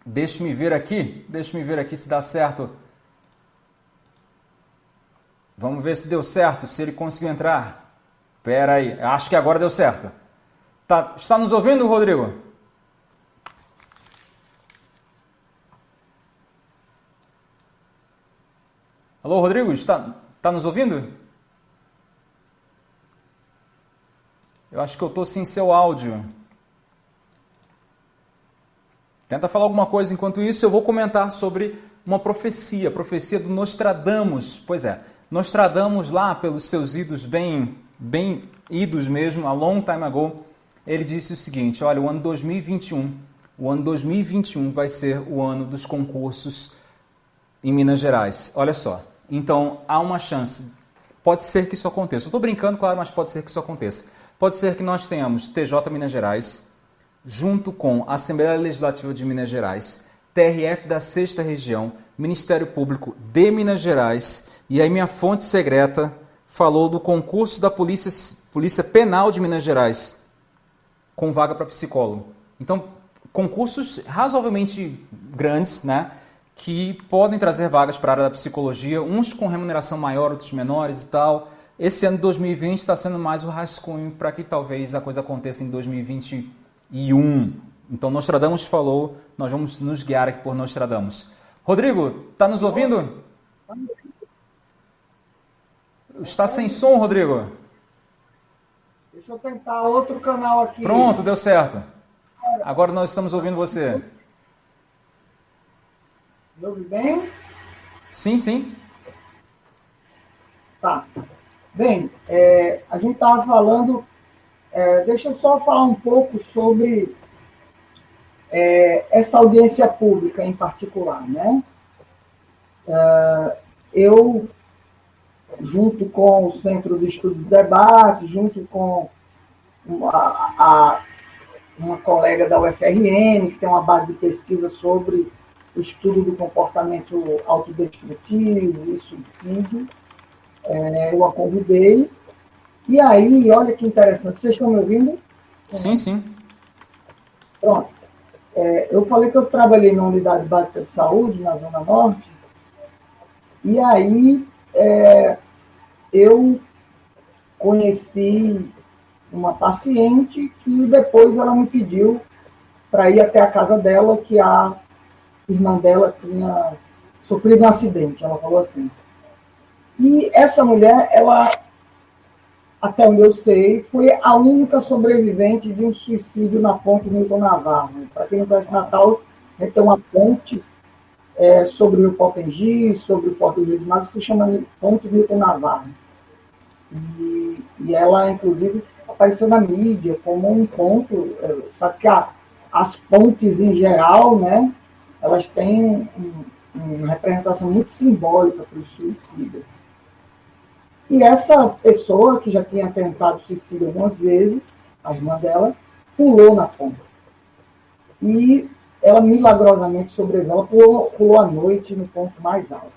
deixe-me ver aqui se dá certo. Vamos ver se deu certo, se ele conseguiu entrar. Espera aí, acho que agora deu certo. Está nos ouvindo, Rodrigo? Alô, Rodrigo, está nos ouvindo? Eu acho que eu estou sem seu áudio. Tenta falar alguma coisa enquanto isso, eu vou comentar sobre uma profecia, a profecia do Nostradamus. Pois é, Nostradamus lá pelos seus idos bem idos mesmo, a long time ago, ele disse o seguinte, olha, o ano 2021 vai ser o ano dos concursos em Minas Gerais. Olha só. Então, há uma chance, pode ser que isso aconteça. Eu estou brincando, claro, mas pode ser que isso aconteça. Pode ser que nós tenhamos TJ Minas Gerais, junto com a Assembleia Legislativa de Minas Gerais, TRF da 6ª Região, Ministério Público de Minas Gerais, e aí minha fonte secreta falou do concurso da Polícia Penal de Minas Gerais, com vaga para psicólogo. Então, concursos razoavelmente grandes, né? que podem trazer vagas para a área da psicologia, uns com remuneração maior, outros menores e tal. Esse ano de 2020 está sendo mais o rascunho para que talvez a coisa aconteça em 2021. Então, Nostradamus falou, nós vamos nos guiar aqui por Nostradamus. Rodrigo, está nos ouvindo? Está sem som, Rodrigo? Deixa eu tentar outro canal aqui. Pronto, deu certo. Agora nós estamos ouvindo você. Me ouve bem? Sim, sim. Tá. Bem, a gente estava falando... deixa eu só falar um pouco sobre essa audiência pública em particular, né? Eu, junto com o Centro de Estudos e Debates, junto com uma colega da UFRN, que tem uma base de pesquisa sobre o estudo do comportamento autodestrutivo e suicídio, eu a convidei. E aí, olha que interessante, vocês estão me ouvindo? Sim, sim. Pronto. Eu falei que eu trabalhei na Unidade Básica de Saúde, na Zona Norte, e aí eu conheci uma paciente que depois ela me pediu para ir até a casa dela, que a irmã dela tinha sofrido um acidente, ela falou assim. E essa mulher, ela, até onde eu sei, foi a única sobrevivente de um suicídio na ponte Milton Navarro. Para quem não conhece Natal, a gente tem uma ponte sobre o Potengi, sobre o Forte Luiz Magno, se chama Ponte Milton Navarro. E ela, inclusive, apareceu na mídia como um ponto, sabe que as pontes em geral, né, elas têm uma representação muito simbólica para os suicidas. E essa pessoa, que já tinha tentado suicídio algumas vezes, a irmã dela, pulou na ponte. E ela milagrosamente sobreviveu, ela pulou à noite no ponto mais alto.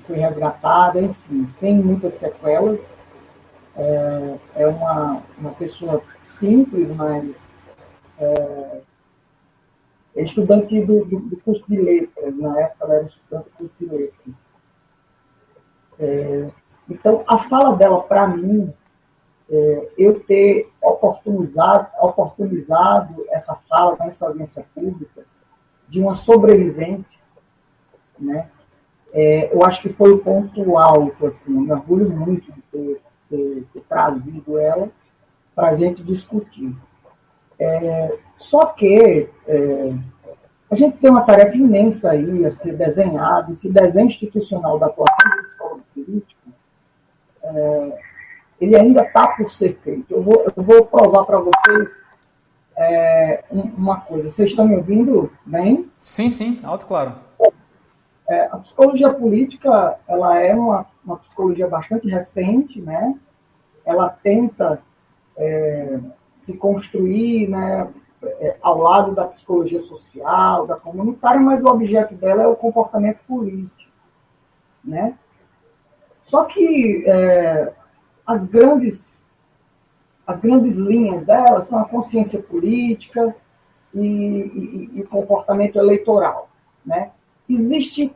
Foi resgatada, enfim, sem muitas sequelas. É uma pessoa simples, mas estudante do curso de letras. Na época ela era estudante do curso de letras. Então, a fala dela, para mim, eu ter oportunizado essa fala nessa audiência pública de uma sobrevivente, né? Eu acho que foi o ponto alto, assim, eu me orgulho muito de ter trazido ela para a gente discutir. Só que a gente tem uma tarefa imensa aí a ser desenhada, esse desenho institucional da atuação da escola política, ele ainda está por ser feito. Eu vou provar para vocês uma coisa. Vocês estão me ouvindo bem? Sim, sim, alto e claro. A psicologia política, ela é uma psicologia bastante recente, né? Ela tenta se construir, né, ao lado da psicologia social, da comunitária, mas o objeto dela é o comportamento político, né? Só que as grandes linhas dela são a consciência política e o comportamento eleitoral, né? Existe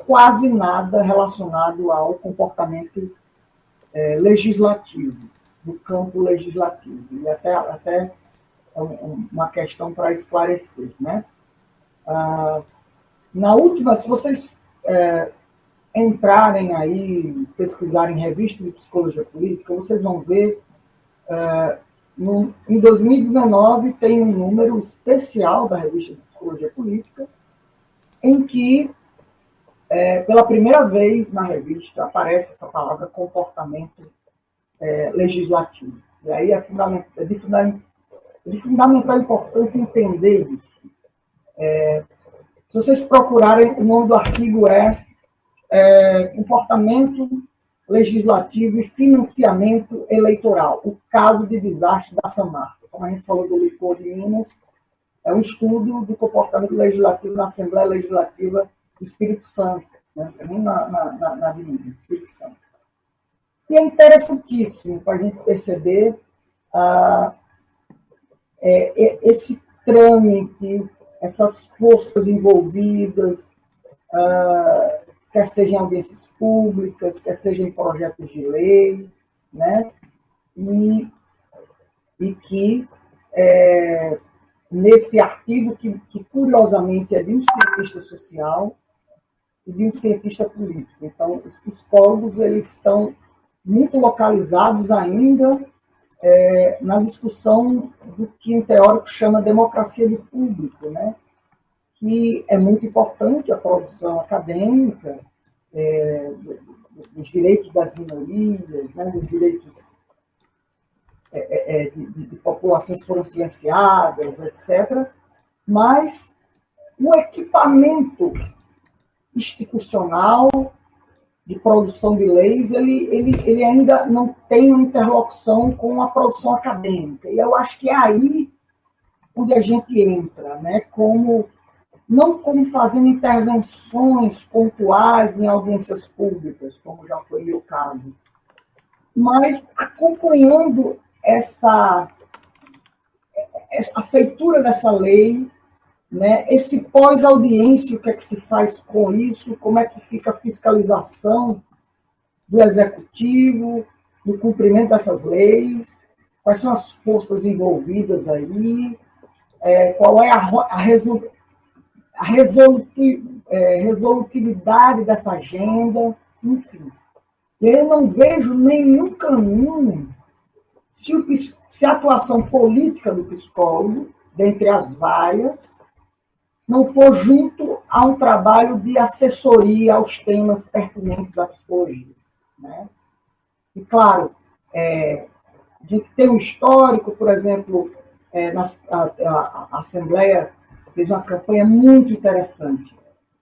quase nada relacionado ao comportamento legislativo, do campo legislativo. E até uma questão para esclarecer, né? Na última, se vocês entrarem aí, pesquisarem revista de psicologia política, vocês vão ver, em 2019 tem um número especial da revista de psicologia política, em que, pela primeira vez na revista, aparece essa palavra comportamento legislativo. E aí é de fundamental importância entender isso. Se vocês procurarem, o nome do artigo comportamento legislativo e financiamento eleitoral, o caso de desastre da Samarco. Como a gente falou do licor de Minas, é um estudo do comportamento legislativo na Assembleia Legislativa do Espírito Santo, né? Também na Avenida Espírito Santo. E é interessantíssimo para a gente perceber trâmite, essas forças envolvidas, quer sejam em audiências públicas, quer sejam em projetos de lei, né? E que, nesse artigo, que curiosamente é de um cientista social e de um cientista político. Então, os psicólogos eles estão muito localizados ainda na discussão do que um teórico chama democracia do público, né? Que é muito importante a produção acadêmica, dos direitos das minorias, né? Dos direitos de populações que foram silenciadas, etc. Mas o equipamento institucional de produção de leis, ele ainda não tem uma interlocução com a produção acadêmica. E eu acho que é aí onde a gente entra, né? Não como fazendo intervenções pontuais em audiências públicas, como já foi meu caso, mas acompanhando a feitura dessa lei, né? Esse pós-audiência, o que é que se faz com isso, como é que fica a fiscalização do executivo, do cumprimento dessas leis, quais são as forças envolvidas aí, qual é a resolutividade dessa agenda, enfim. Eu não vejo nenhum caminho se a atuação política do psicólogo, dentre as várias, não for junto a um trabalho de assessoria aos temas pertinentes à psicologia, né? E, claro, a gente tem um histórico, por exemplo, a Assembleia fez uma campanha muito interessante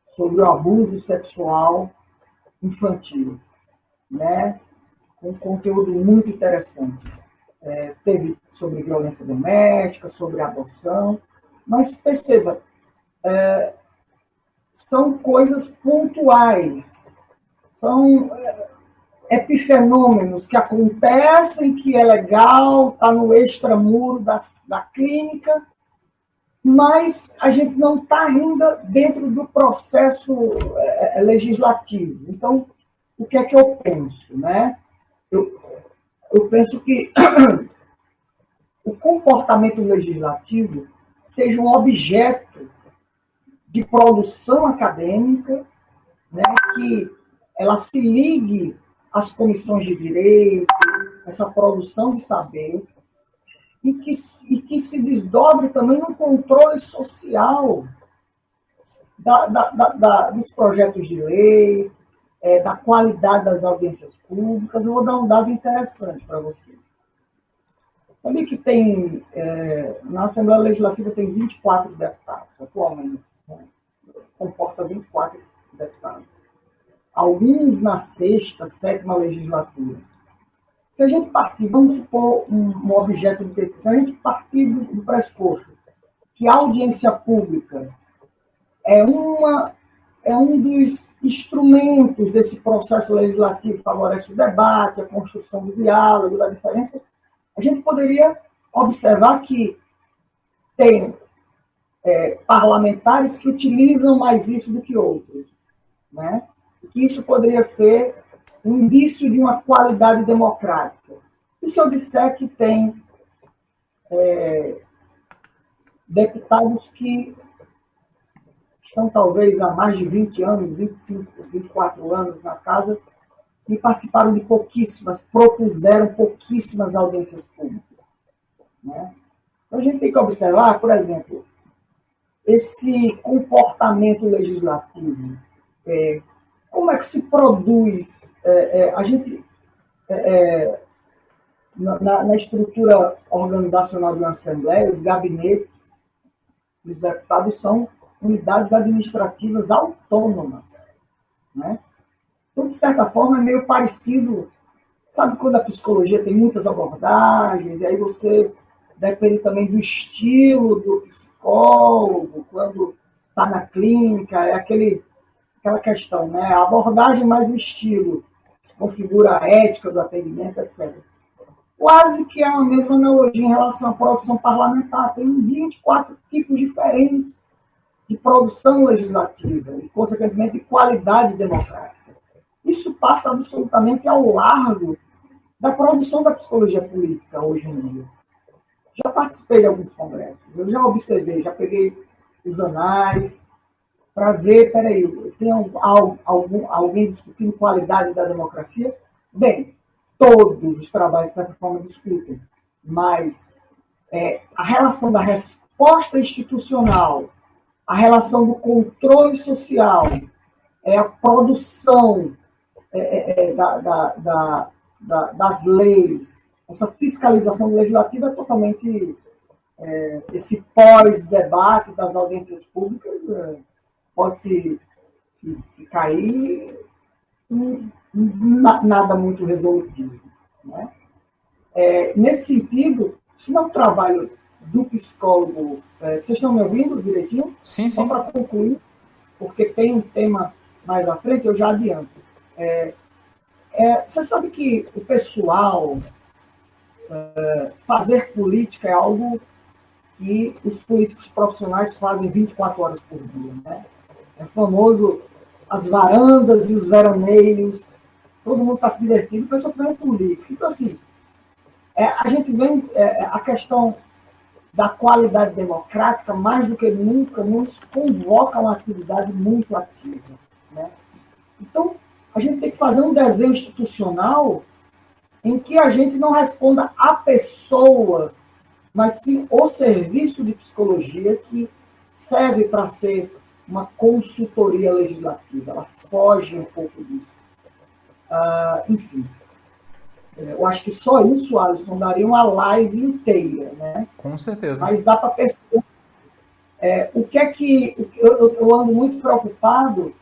sobre o abuso sexual infantil, né? Com um conteúdo muito interessante. Teve sobre violência doméstica, sobre adoção, mas perceba, são coisas pontuais, são epifenômenos que acontecem, que é legal, está no extramuro da clínica, mas a gente não está ainda dentro do processo legislativo. Então, o que é que eu penso, né? Eu penso que o comportamento legislativo seja um objeto de produção acadêmica, né, que ela se ligue às comissões de direito, essa produção de saber, e que se desdobre também no controle social dos projetos de lei, da qualidade das audiências públicas. Eu vou dar um dado interessante para vocês. Sabia que na Assembleia Legislativa tem 24 deputados atualmente, né? Comporta 24 deputados. Alguns na sexta, sétima legislatura. Se a gente partir, vamos supor um objeto de pesquisa, se a gente partir do pressuposto que a audiência pública é um dos instrumentos desse processo legislativo, favorece o debate, a construção do diálogo, da diferença, a gente poderia observar que tem parlamentares que utilizam mais isso do que outros, né? Que isso poderia ser um indício de uma qualidade democrática. E se eu disser que tem deputados que estão talvez há mais de 20 anos, 25, 24 anos na casa, e participaram de propuseram pouquíssimas audiências públicas, né? Então, a gente tem que observar, por exemplo, esse comportamento legislativo. Como é que se produz? A gente, na estrutura organizacional de uma Assembleia, os gabinetes dos deputados são unidades administrativas autônomas, né? Então, de certa forma, é meio parecido. Sabe quando a psicologia tem muitas abordagens, e aí você depende também do estilo do psicólogo, quando está na clínica, aquela questão, né? A abordagem mais o estilo, se configura a ética do atendimento, etc. quase que é a mesma analogia em relação à produção parlamentar. Tem 24 tipos diferentes de produção legislativa e, consequentemente, de qualidade democrática. Isso passa absolutamente ao largo da produção da psicologia política hoje em dia. Já participei de alguns congressos, eu já observei, já peguei os anais para ver, tem alguém discutindo qualidade da democracia? Bem, todos os trabalhos, de certa forma, discutem, mas a relação da resposta institucional, a relação do controle social, a produção das leis, essa fiscalização legislativa é totalmente... esse pós-debate das audiências públicas pode se cair em nada muito resolutivo. Né? Nesse sentido, isso não é um trabalho do psicólogo. Vocês estão me ouvindo direitinho? Sim, sim. Só para concluir, porque tem um tema mais à frente, eu já adianto. Você sabe que o pessoal fazer política é algo que os políticos profissionais fazem 24 horas por dia. Né? É famoso as varandas e os veraneios, todo mundo está se divertindo, o pessoal também é político. Então, assim, a gente vem, a questão da qualidade democrática, mais do que nunca, nos convoca a uma atividade muito ativa. Né? Então, a gente tem que fazer um desenho institucional em que a gente não responda à pessoa, mas sim o serviço de psicologia que serve para ser uma consultoria legislativa. Ela foge um pouco disso. Enfim, eu acho que só isso, Alisson, daria uma live inteira. Né? Com certeza. Mas dá para perceber. O que é que... Eu ando muito preocupado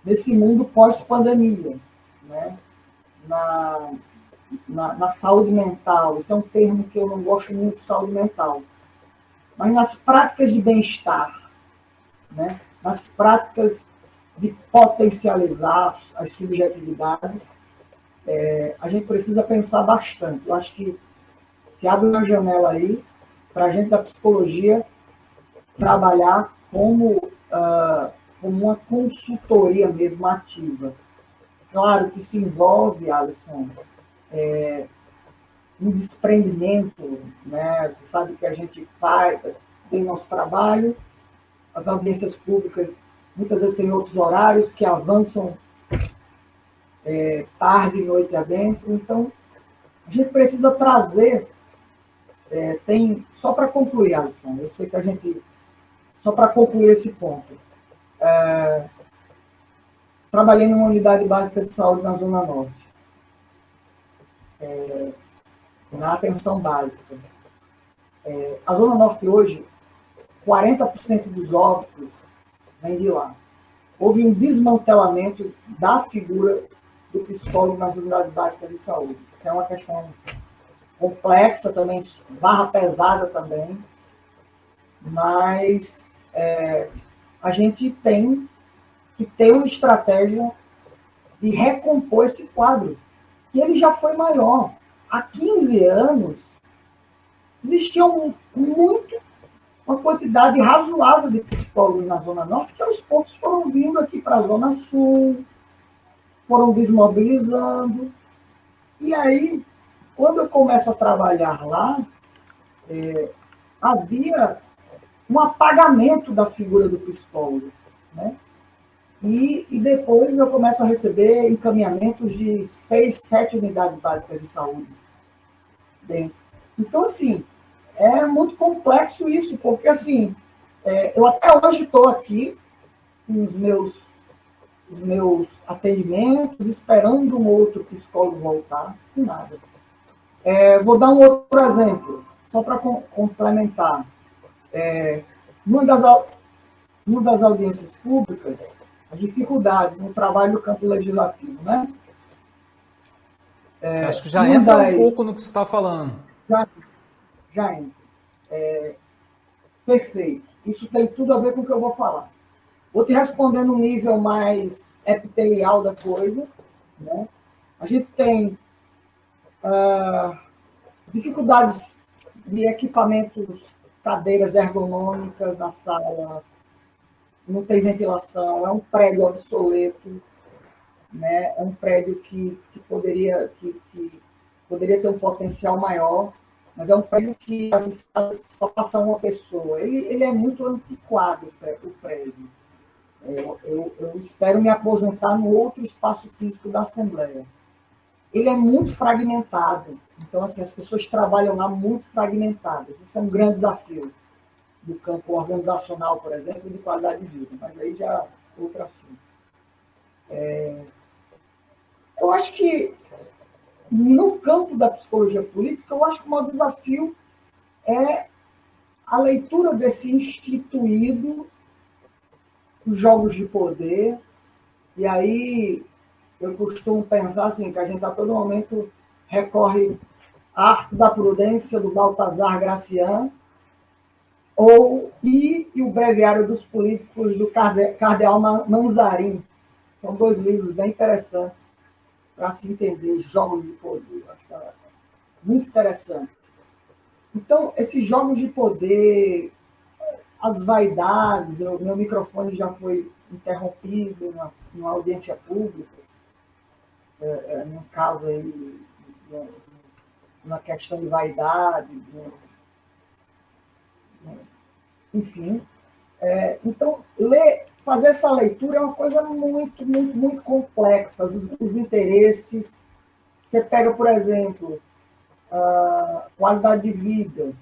nesse mundo pós-pandemia, né? Na saúde mental. Esse é um termo que eu não gosto muito de saúde mental. Mas nas práticas de bem-estar, né? Nas práticas de potencializar as subjetividades, a gente precisa pensar bastante. Eu acho que se abre uma janela aí para a gente da psicologia trabalhar como uma consultoria mesmo ativa. Claro que se envolve, Alisson, um desprendimento, né? Você sabe que a gente tem nosso trabalho, as audiências públicas, muitas vezes em outros horários, que avançam tarde e noite adentro. Então, a gente precisa trazer, só para concluir, Alisson, eu sei que a gente, só para concluir esse ponto, trabalhei numa unidade básica de saúde na Zona Norte, na atenção básica. A Zona Norte hoje, 40% dos óbitos vem de lá. Houve um desmantelamento da figura do psicólogo nas unidades básicas de saúde. Isso é uma questão complexa também, barra pesada também, mas a gente tem que ter uma estratégia de recompor esse quadro, que ele já foi maior. Há 15 anos, existia uma quantidade razoável de psicólogos na Zona Norte, que aos poucos foram vindo aqui para a Zona Sul, foram desmobilizando. E aí, quando eu começo a trabalhar lá, havia um apagamento da figura do psicólogo, né? E depois eu começo a receber encaminhamentos de 6, 7 unidades básicas de saúde dentro. Então, assim, é muito complexo isso, porque, assim, eu até hoje estou aqui com os meus atendimentos, esperando um outro psicólogo voltar, e nada. Vou dar um outro exemplo, só para complementar. Numa das audiências públicas, as dificuldades no trabalho do campo legislativo, né? Acho que já entra um pouco no que você está falando. Já entra. Perfeito. Isso tem tudo a ver com o que eu vou falar. Vou te responder no nível mais epitelial da coisa. Né? A gente tem Dificuldades de equipamentos, cadeiras ergonômicas na sala, não tem ventilação, é um prédio obsoleto, né? É um prédio que poderia ter um potencial maior, mas é um prédio que as salas só passa uma pessoa. Ele é muito antiquado, o prédio. Eu espero me aposentar no outro espaço físico da Assembleia. Ele é muito fragmentado. Então, assim, as pessoas trabalham lá muito fragmentadas. Isso é um grande desafio do campo organizacional, por exemplo, e de qualidade de vida. Mas aí já é outro assunto. Eu acho que, no campo da psicologia política, eu acho que o maior desafio é a leitura desse instituído, os jogos de poder. E aí eu costumo pensar assim, que a gente a todo momento recorre à arte da prudência do Baltazar Gracian e o Breviário dos Políticos do Cardeal Manzarin. São 2 livros bem interessantes para se entender jogos de poder. Acho que é muito interessante. Então, esses jogos de poder, as vaidades, meu microfone já foi interrompido numa audiência pública, num caso aí, uma questão de vaidade, enfim. Então, fazer essa leitura é uma coisa muito, muito, muito complexa. Os interesses. Você pega, por exemplo, a qualidade de vida.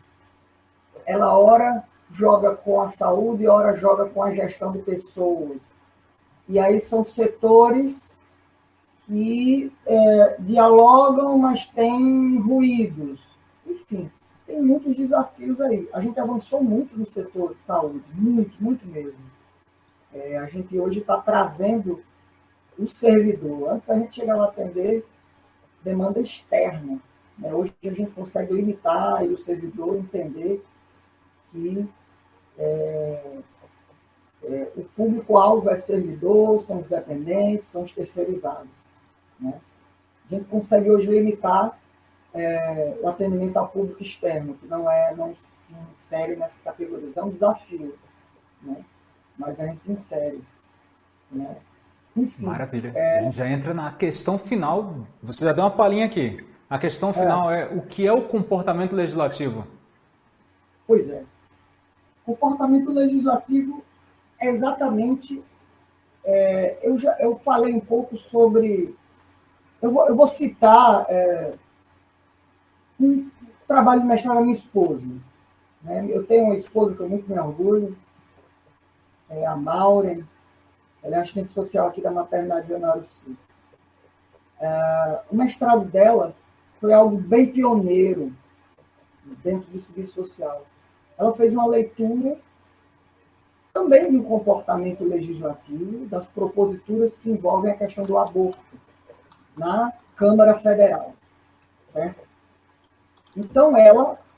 Ela ora joga com a saúde e ora joga com a gestão de pessoas. E aí são setores que dialogam, mas têm ruídos. Enfim, tem muitos desafios aí. A gente avançou muito no setor de saúde, muito, muito mesmo. A gente hoje está trazendo o servidor. Antes a gente chegava a atender demanda externa, né? Hoje a gente consegue limitar e o servidor entender que o público-alvo é servidor, são os dependentes, são os terceirizados, né? A gente consegue hoje limitar o atendimento ao público externo, que não se insere nessas categorias. É um desafio, né? Mas a gente insere, né? Enfim, maravilha. A gente já entra na questão final. Você já deu uma palhinha aqui. A questão final é o que é o comportamento legislativo? Pois é. Comportamento legislativo é exatamente... eu falei um pouco sobre... Eu vou citar um trabalho de mestrado da minha esposa, né? Eu tenho uma esposa que eu muito me orgulho, a Maureen. Ela é assistente social aqui da maternidade Leonardo Silva. O mestrado dela foi algo bem pioneiro dentro do serviço social. Ela fez uma leitura também do comportamento legislativo, das proposituras que envolvem a questão do aborto na Câmara Federal, certo? Então,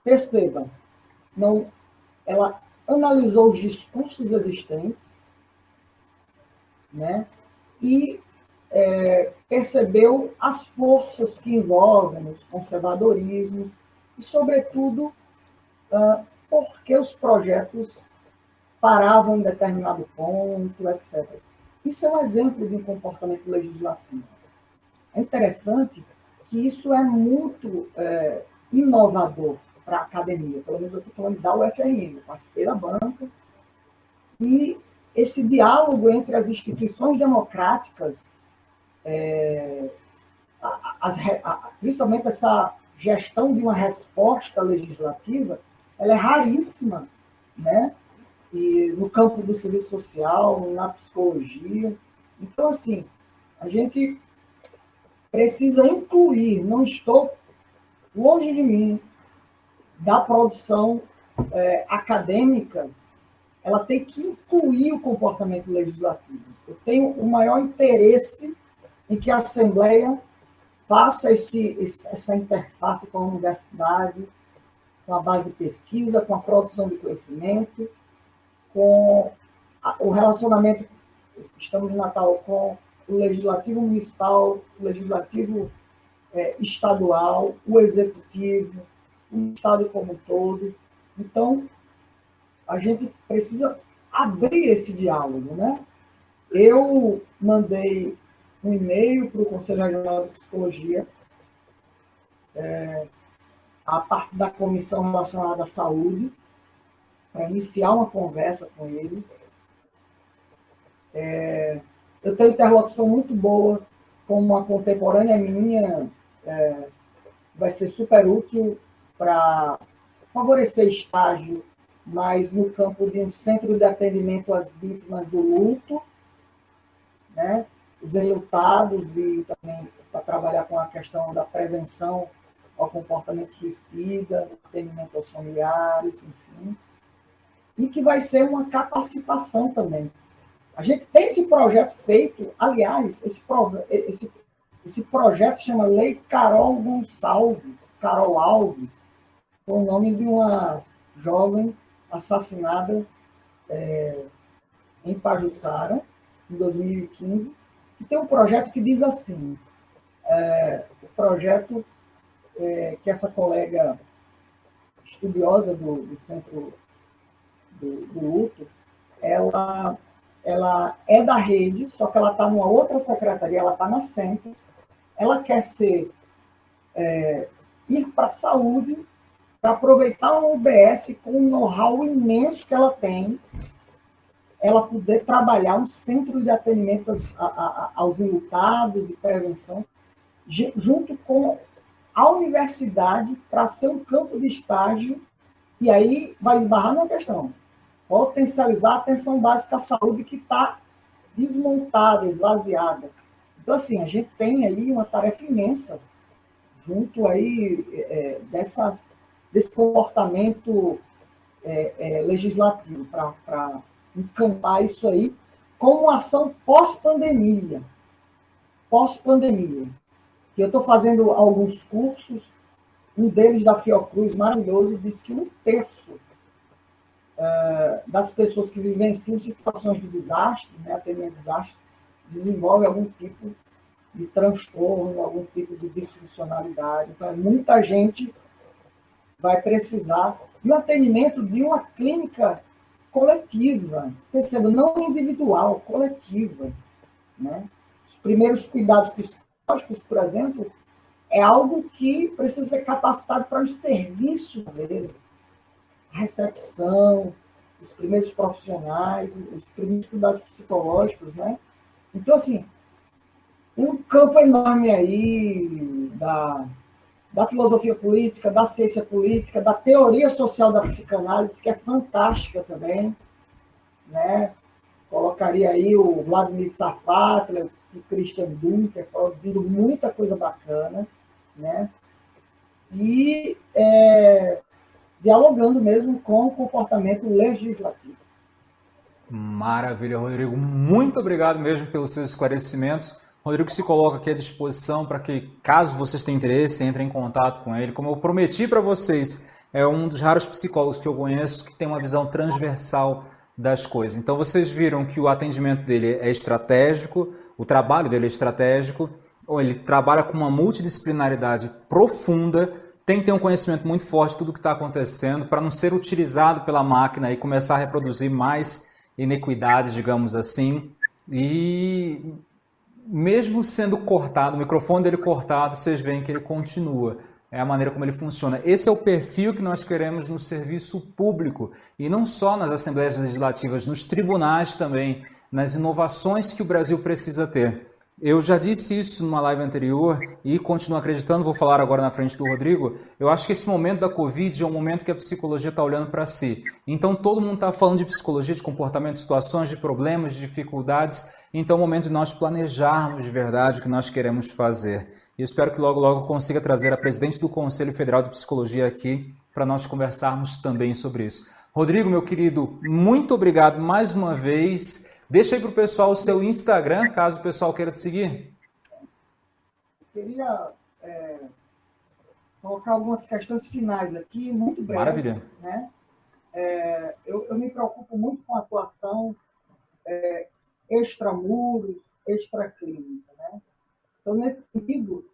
perceba, ela analisou os discursos existentes, né? E percebeu as forças que envolvem os conservadorismos e, sobretudo, por que os projetos paravam em determinado ponto, etc. Isso é um exemplo de um comportamento legislativo. É interessante que isso é muito inovador para a academia. Pelo menos eu estou falando da UFRN, eu participei da banca, e esse diálogo entre as instituições democráticas, principalmente essa gestão de uma resposta legislativa, ela é raríssima, né? E no campo do serviço social, na psicologia. Então, assim, a gente precisa incluir, não estou longe de mim, da produção acadêmica, ela tem que incluir o comportamento legislativo. Eu tenho o maior interesse em que a Assembleia faça essa interface com a universidade, com a base de pesquisa, com a produção de conhecimento, com o relacionamento, estamos em Natal, com o Legislativo Municipal, o Legislativo estadual, o executivo, o Estado como um todo. Então, a gente precisa abrir esse diálogo, né? Eu mandei um e-mail para o Conselho Regional de Psicologia, a parte da comissão relacionada à saúde, para iniciar uma conversa com eles. Eu tenho interlocução muito boa com uma contemporânea minha, vai ser super útil para favorecer estágio, mas no campo de um centro de atendimento às vítimas do luto, né? Os enlutados, e também para trabalhar com a questão da prevenção ao comportamento suicida, atendimento aos familiares, enfim. E que vai ser uma capacitação também. A gente tem esse projeto feito, aliás, esse projeto se chama Lei Carol Gonçalves, Carol Alves, com o nome de uma jovem assassinada em Pajuçara, em 2015, que tem um projeto que diz assim, o projeto que essa colega estudiosa do Centro do Luto, ela é da rede, só que ela está numa outra secretaria, ela está na Centes, ela quer ir para a saúde, para aproveitar o UBS com o know-how imenso que ela tem, ela poder trabalhar um centro de atendimento aos enlutados e prevenção, junto com a universidade, para ser um campo de estágio, e aí vai esbarrar numa questão. Potencializar a atenção básica à saúde que está desmontada, esvaziada. Então, assim, a gente tem aí uma tarefa imensa junto aí desse comportamento legislativo para encampar isso aí como uma ação pós-pandemia. Pós-pandemia. Que eu estou fazendo alguns cursos, um deles da Fiocruz, maravilhoso, diz que 1/3 das pessoas que vivenciam situações de desastre, né, atendimento de desastre, desenvolve algum tipo de transtorno, algum tipo de disfuncionalidade. Então, muita gente vai precisar de um atendimento de uma clínica coletiva, perceba, não individual, coletiva. Né? Os primeiros cuidados psicológicos, por exemplo, é algo que precisa ser capacitado para os serviços dele. A recepção, os primeiros profissionais, os primeiros cuidados psicológicos, né? Então, assim, um campo enorme aí da filosofia política, da ciência política, da teoria social da psicanálise, que é fantástica também, né? Colocaria aí o Vladimir Safatli, o Christian Dunker, produzindo muita coisa bacana, né? E dialogando mesmo com o comportamento legislativo. Maravilha, Rodrigo. Muito obrigado mesmo pelos seus esclarecimentos. Rodrigo se coloca aqui à disposição para que, caso vocês tenham interesse, entrem em contato com ele. Como eu prometi para vocês, é um dos raros psicólogos que eu conheço que tem uma visão transversal das coisas. Então, vocês viram que o atendimento dele é estratégico, o trabalho dele é estratégico, ele trabalha com uma multidisciplinaridade profunda, tem que ter um conhecimento muito forte de tudo o que está acontecendo para não ser utilizado pela máquina e começar a reproduzir mais inequidades, digamos assim. E mesmo sendo cortado, o microfone dele cortado, vocês veem que ele continua. É a maneira como ele funciona. Esse é o perfil que nós queremos no serviço público, e não só nas assembleias legislativas, nos tribunais também, nas inovações que o Brasil precisa ter. Eu já disse isso numa live anterior e continuo acreditando, vou falar agora na frente do Rodrigo. Eu acho que esse momento da Covid é um momento que a psicologia está olhando para si. Então todo mundo está falando de psicologia, de comportamento, de situações, de problemas, de dificuldades. Então é o momento de nós planejarmos de verdade o que nós queremos fazer. E eu espero que logo, logo eu consiga trazer a presidente do Conselho Federal de Psicologia aqui para nós conversarmos também sobre isso. Rodrigo, meu querido, muito obrigado mais uma vez. Deixa aí para o pessoal o seu Instagram, caso o pessoal queira te seguir. Eu queria colocar algumas questões finais aqui, muito breves. Maravilha. Né? Eu me preocupo muito com a atuação extramuros, extraclínica. Né? Então, nesse sentido,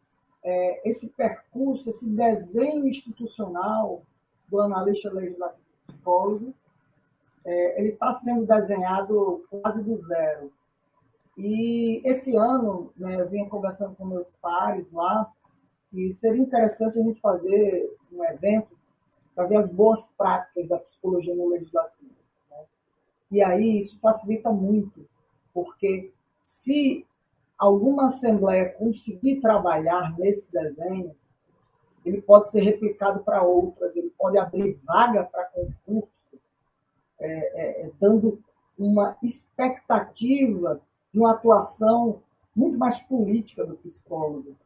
esse percurso, esse desenho institucional do analista legislativo psicólogo, ele está sendo desenhado quase do zero. E esse ano, né, eu vinha conversando com meus pares lá, e seria interessante a gente fazer um evento para ver as boas práticas da psicologia no legislativo, né? E aí isso facilita muito, porque se alguma assembleia conseguir trabalhar nesse desenho, ele pode ser replicado para outras, ele pode abrir vaga para concurso, dando uma expectativa de uma atuação muito mais política do psicólogo.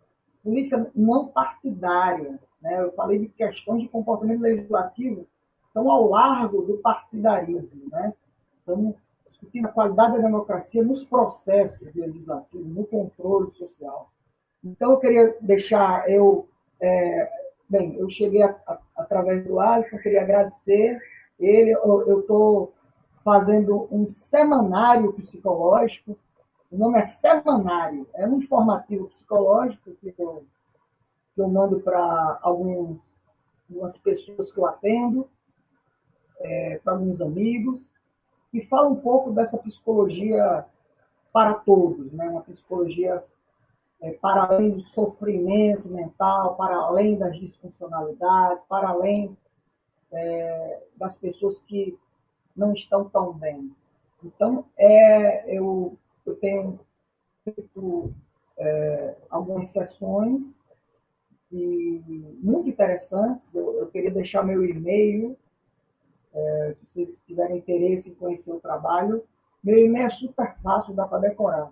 Política não partidária, né? Eu falei de questões de comportamento legislativo estão ao largo do partidarismo, né? Estamos discutindo a qualidade da democracia nos processos legislativos, no controle social. Então, eu queria deixar... eu cheguei através do Alisson, queria agradecer ele. Eu estou fazendo um semanário psicológico. O nome é Semanário, é um informativo psicológico que eu mando para algumas pessoas que eu atendo, para alguns amigos, e fala um pouco dessa psicologia para todos, né? Uma psicologia para além do sofrimento mental, para além das disfuncionalidades, para além das pessoas que não estão tão bem. Então, eu tenho feito algumas sessões muito interessantes. Eu queria deixar meu e-mail, se vocês tiverem interesse em conhecer o trabalho. Meu e-mail é super fácil, dá para decorar.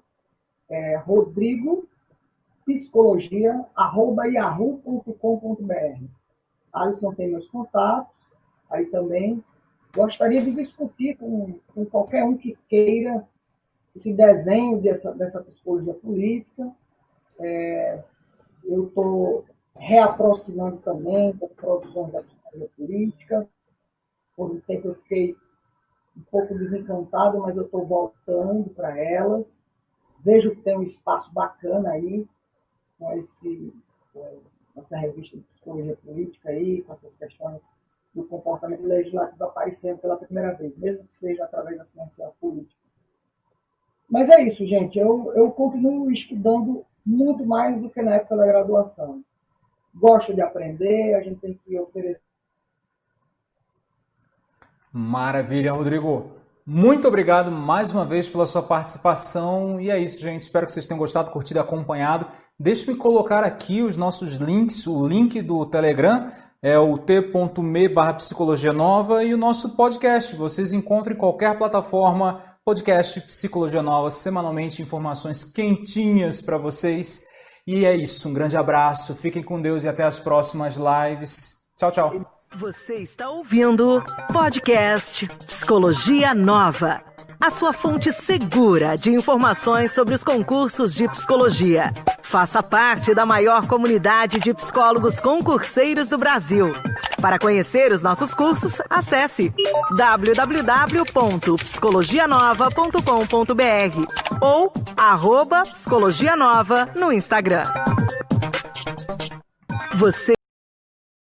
rodrigopsicologia@yahoo.com.br. Alisson tem meus contatos, aí também. Gostaria de discutir com qualquer um que queira esse desenho dessa psicologia política. Eu estou reaproximando também das produções da psicologia política. Por um tempo eu fiquei um pouco desencantado, mas eu estou voltando para elas. Vejo que tem um espaço bacana aí, com essa revista de psicologia política aí, com essas questões do comportamento legislativo aparecendo pela primeira vez, mesmo que seja através da ciência política. Mas é isso, gente. Eu continuo estudando muito mais do que na época da graduação. Gosto de aprender, a gente tem que oferecer. Maravilha, Rodrigo. Muito obrigado mais uma vez pela sua participação. E é isso, gente. Espero que vocês tenham gostado, curtido e acompanhado. Deixe-me colocar aqui os nossos links. O link do Telegram é o t.me/psicologia nova e o nosso podcast. Vocês encontram em qualquer plataforma, podcast Psicologia Nova, semanalmente informações quentinhas para vocês. E é isso, um grande abraço, fiquem com Deus e até as próximas lives. Tchau, tchau. Você está ouvindo podcast Psicologia Nova, a sua fonte segura de informações sobre os concursos de psicologia. Faça parte da maior comunidade de psicólogos concurseiros do Brasil. Para conhecer os nossos cursos, acesse www.psicologianova.com.br ou @psicologianova no Instagram. Você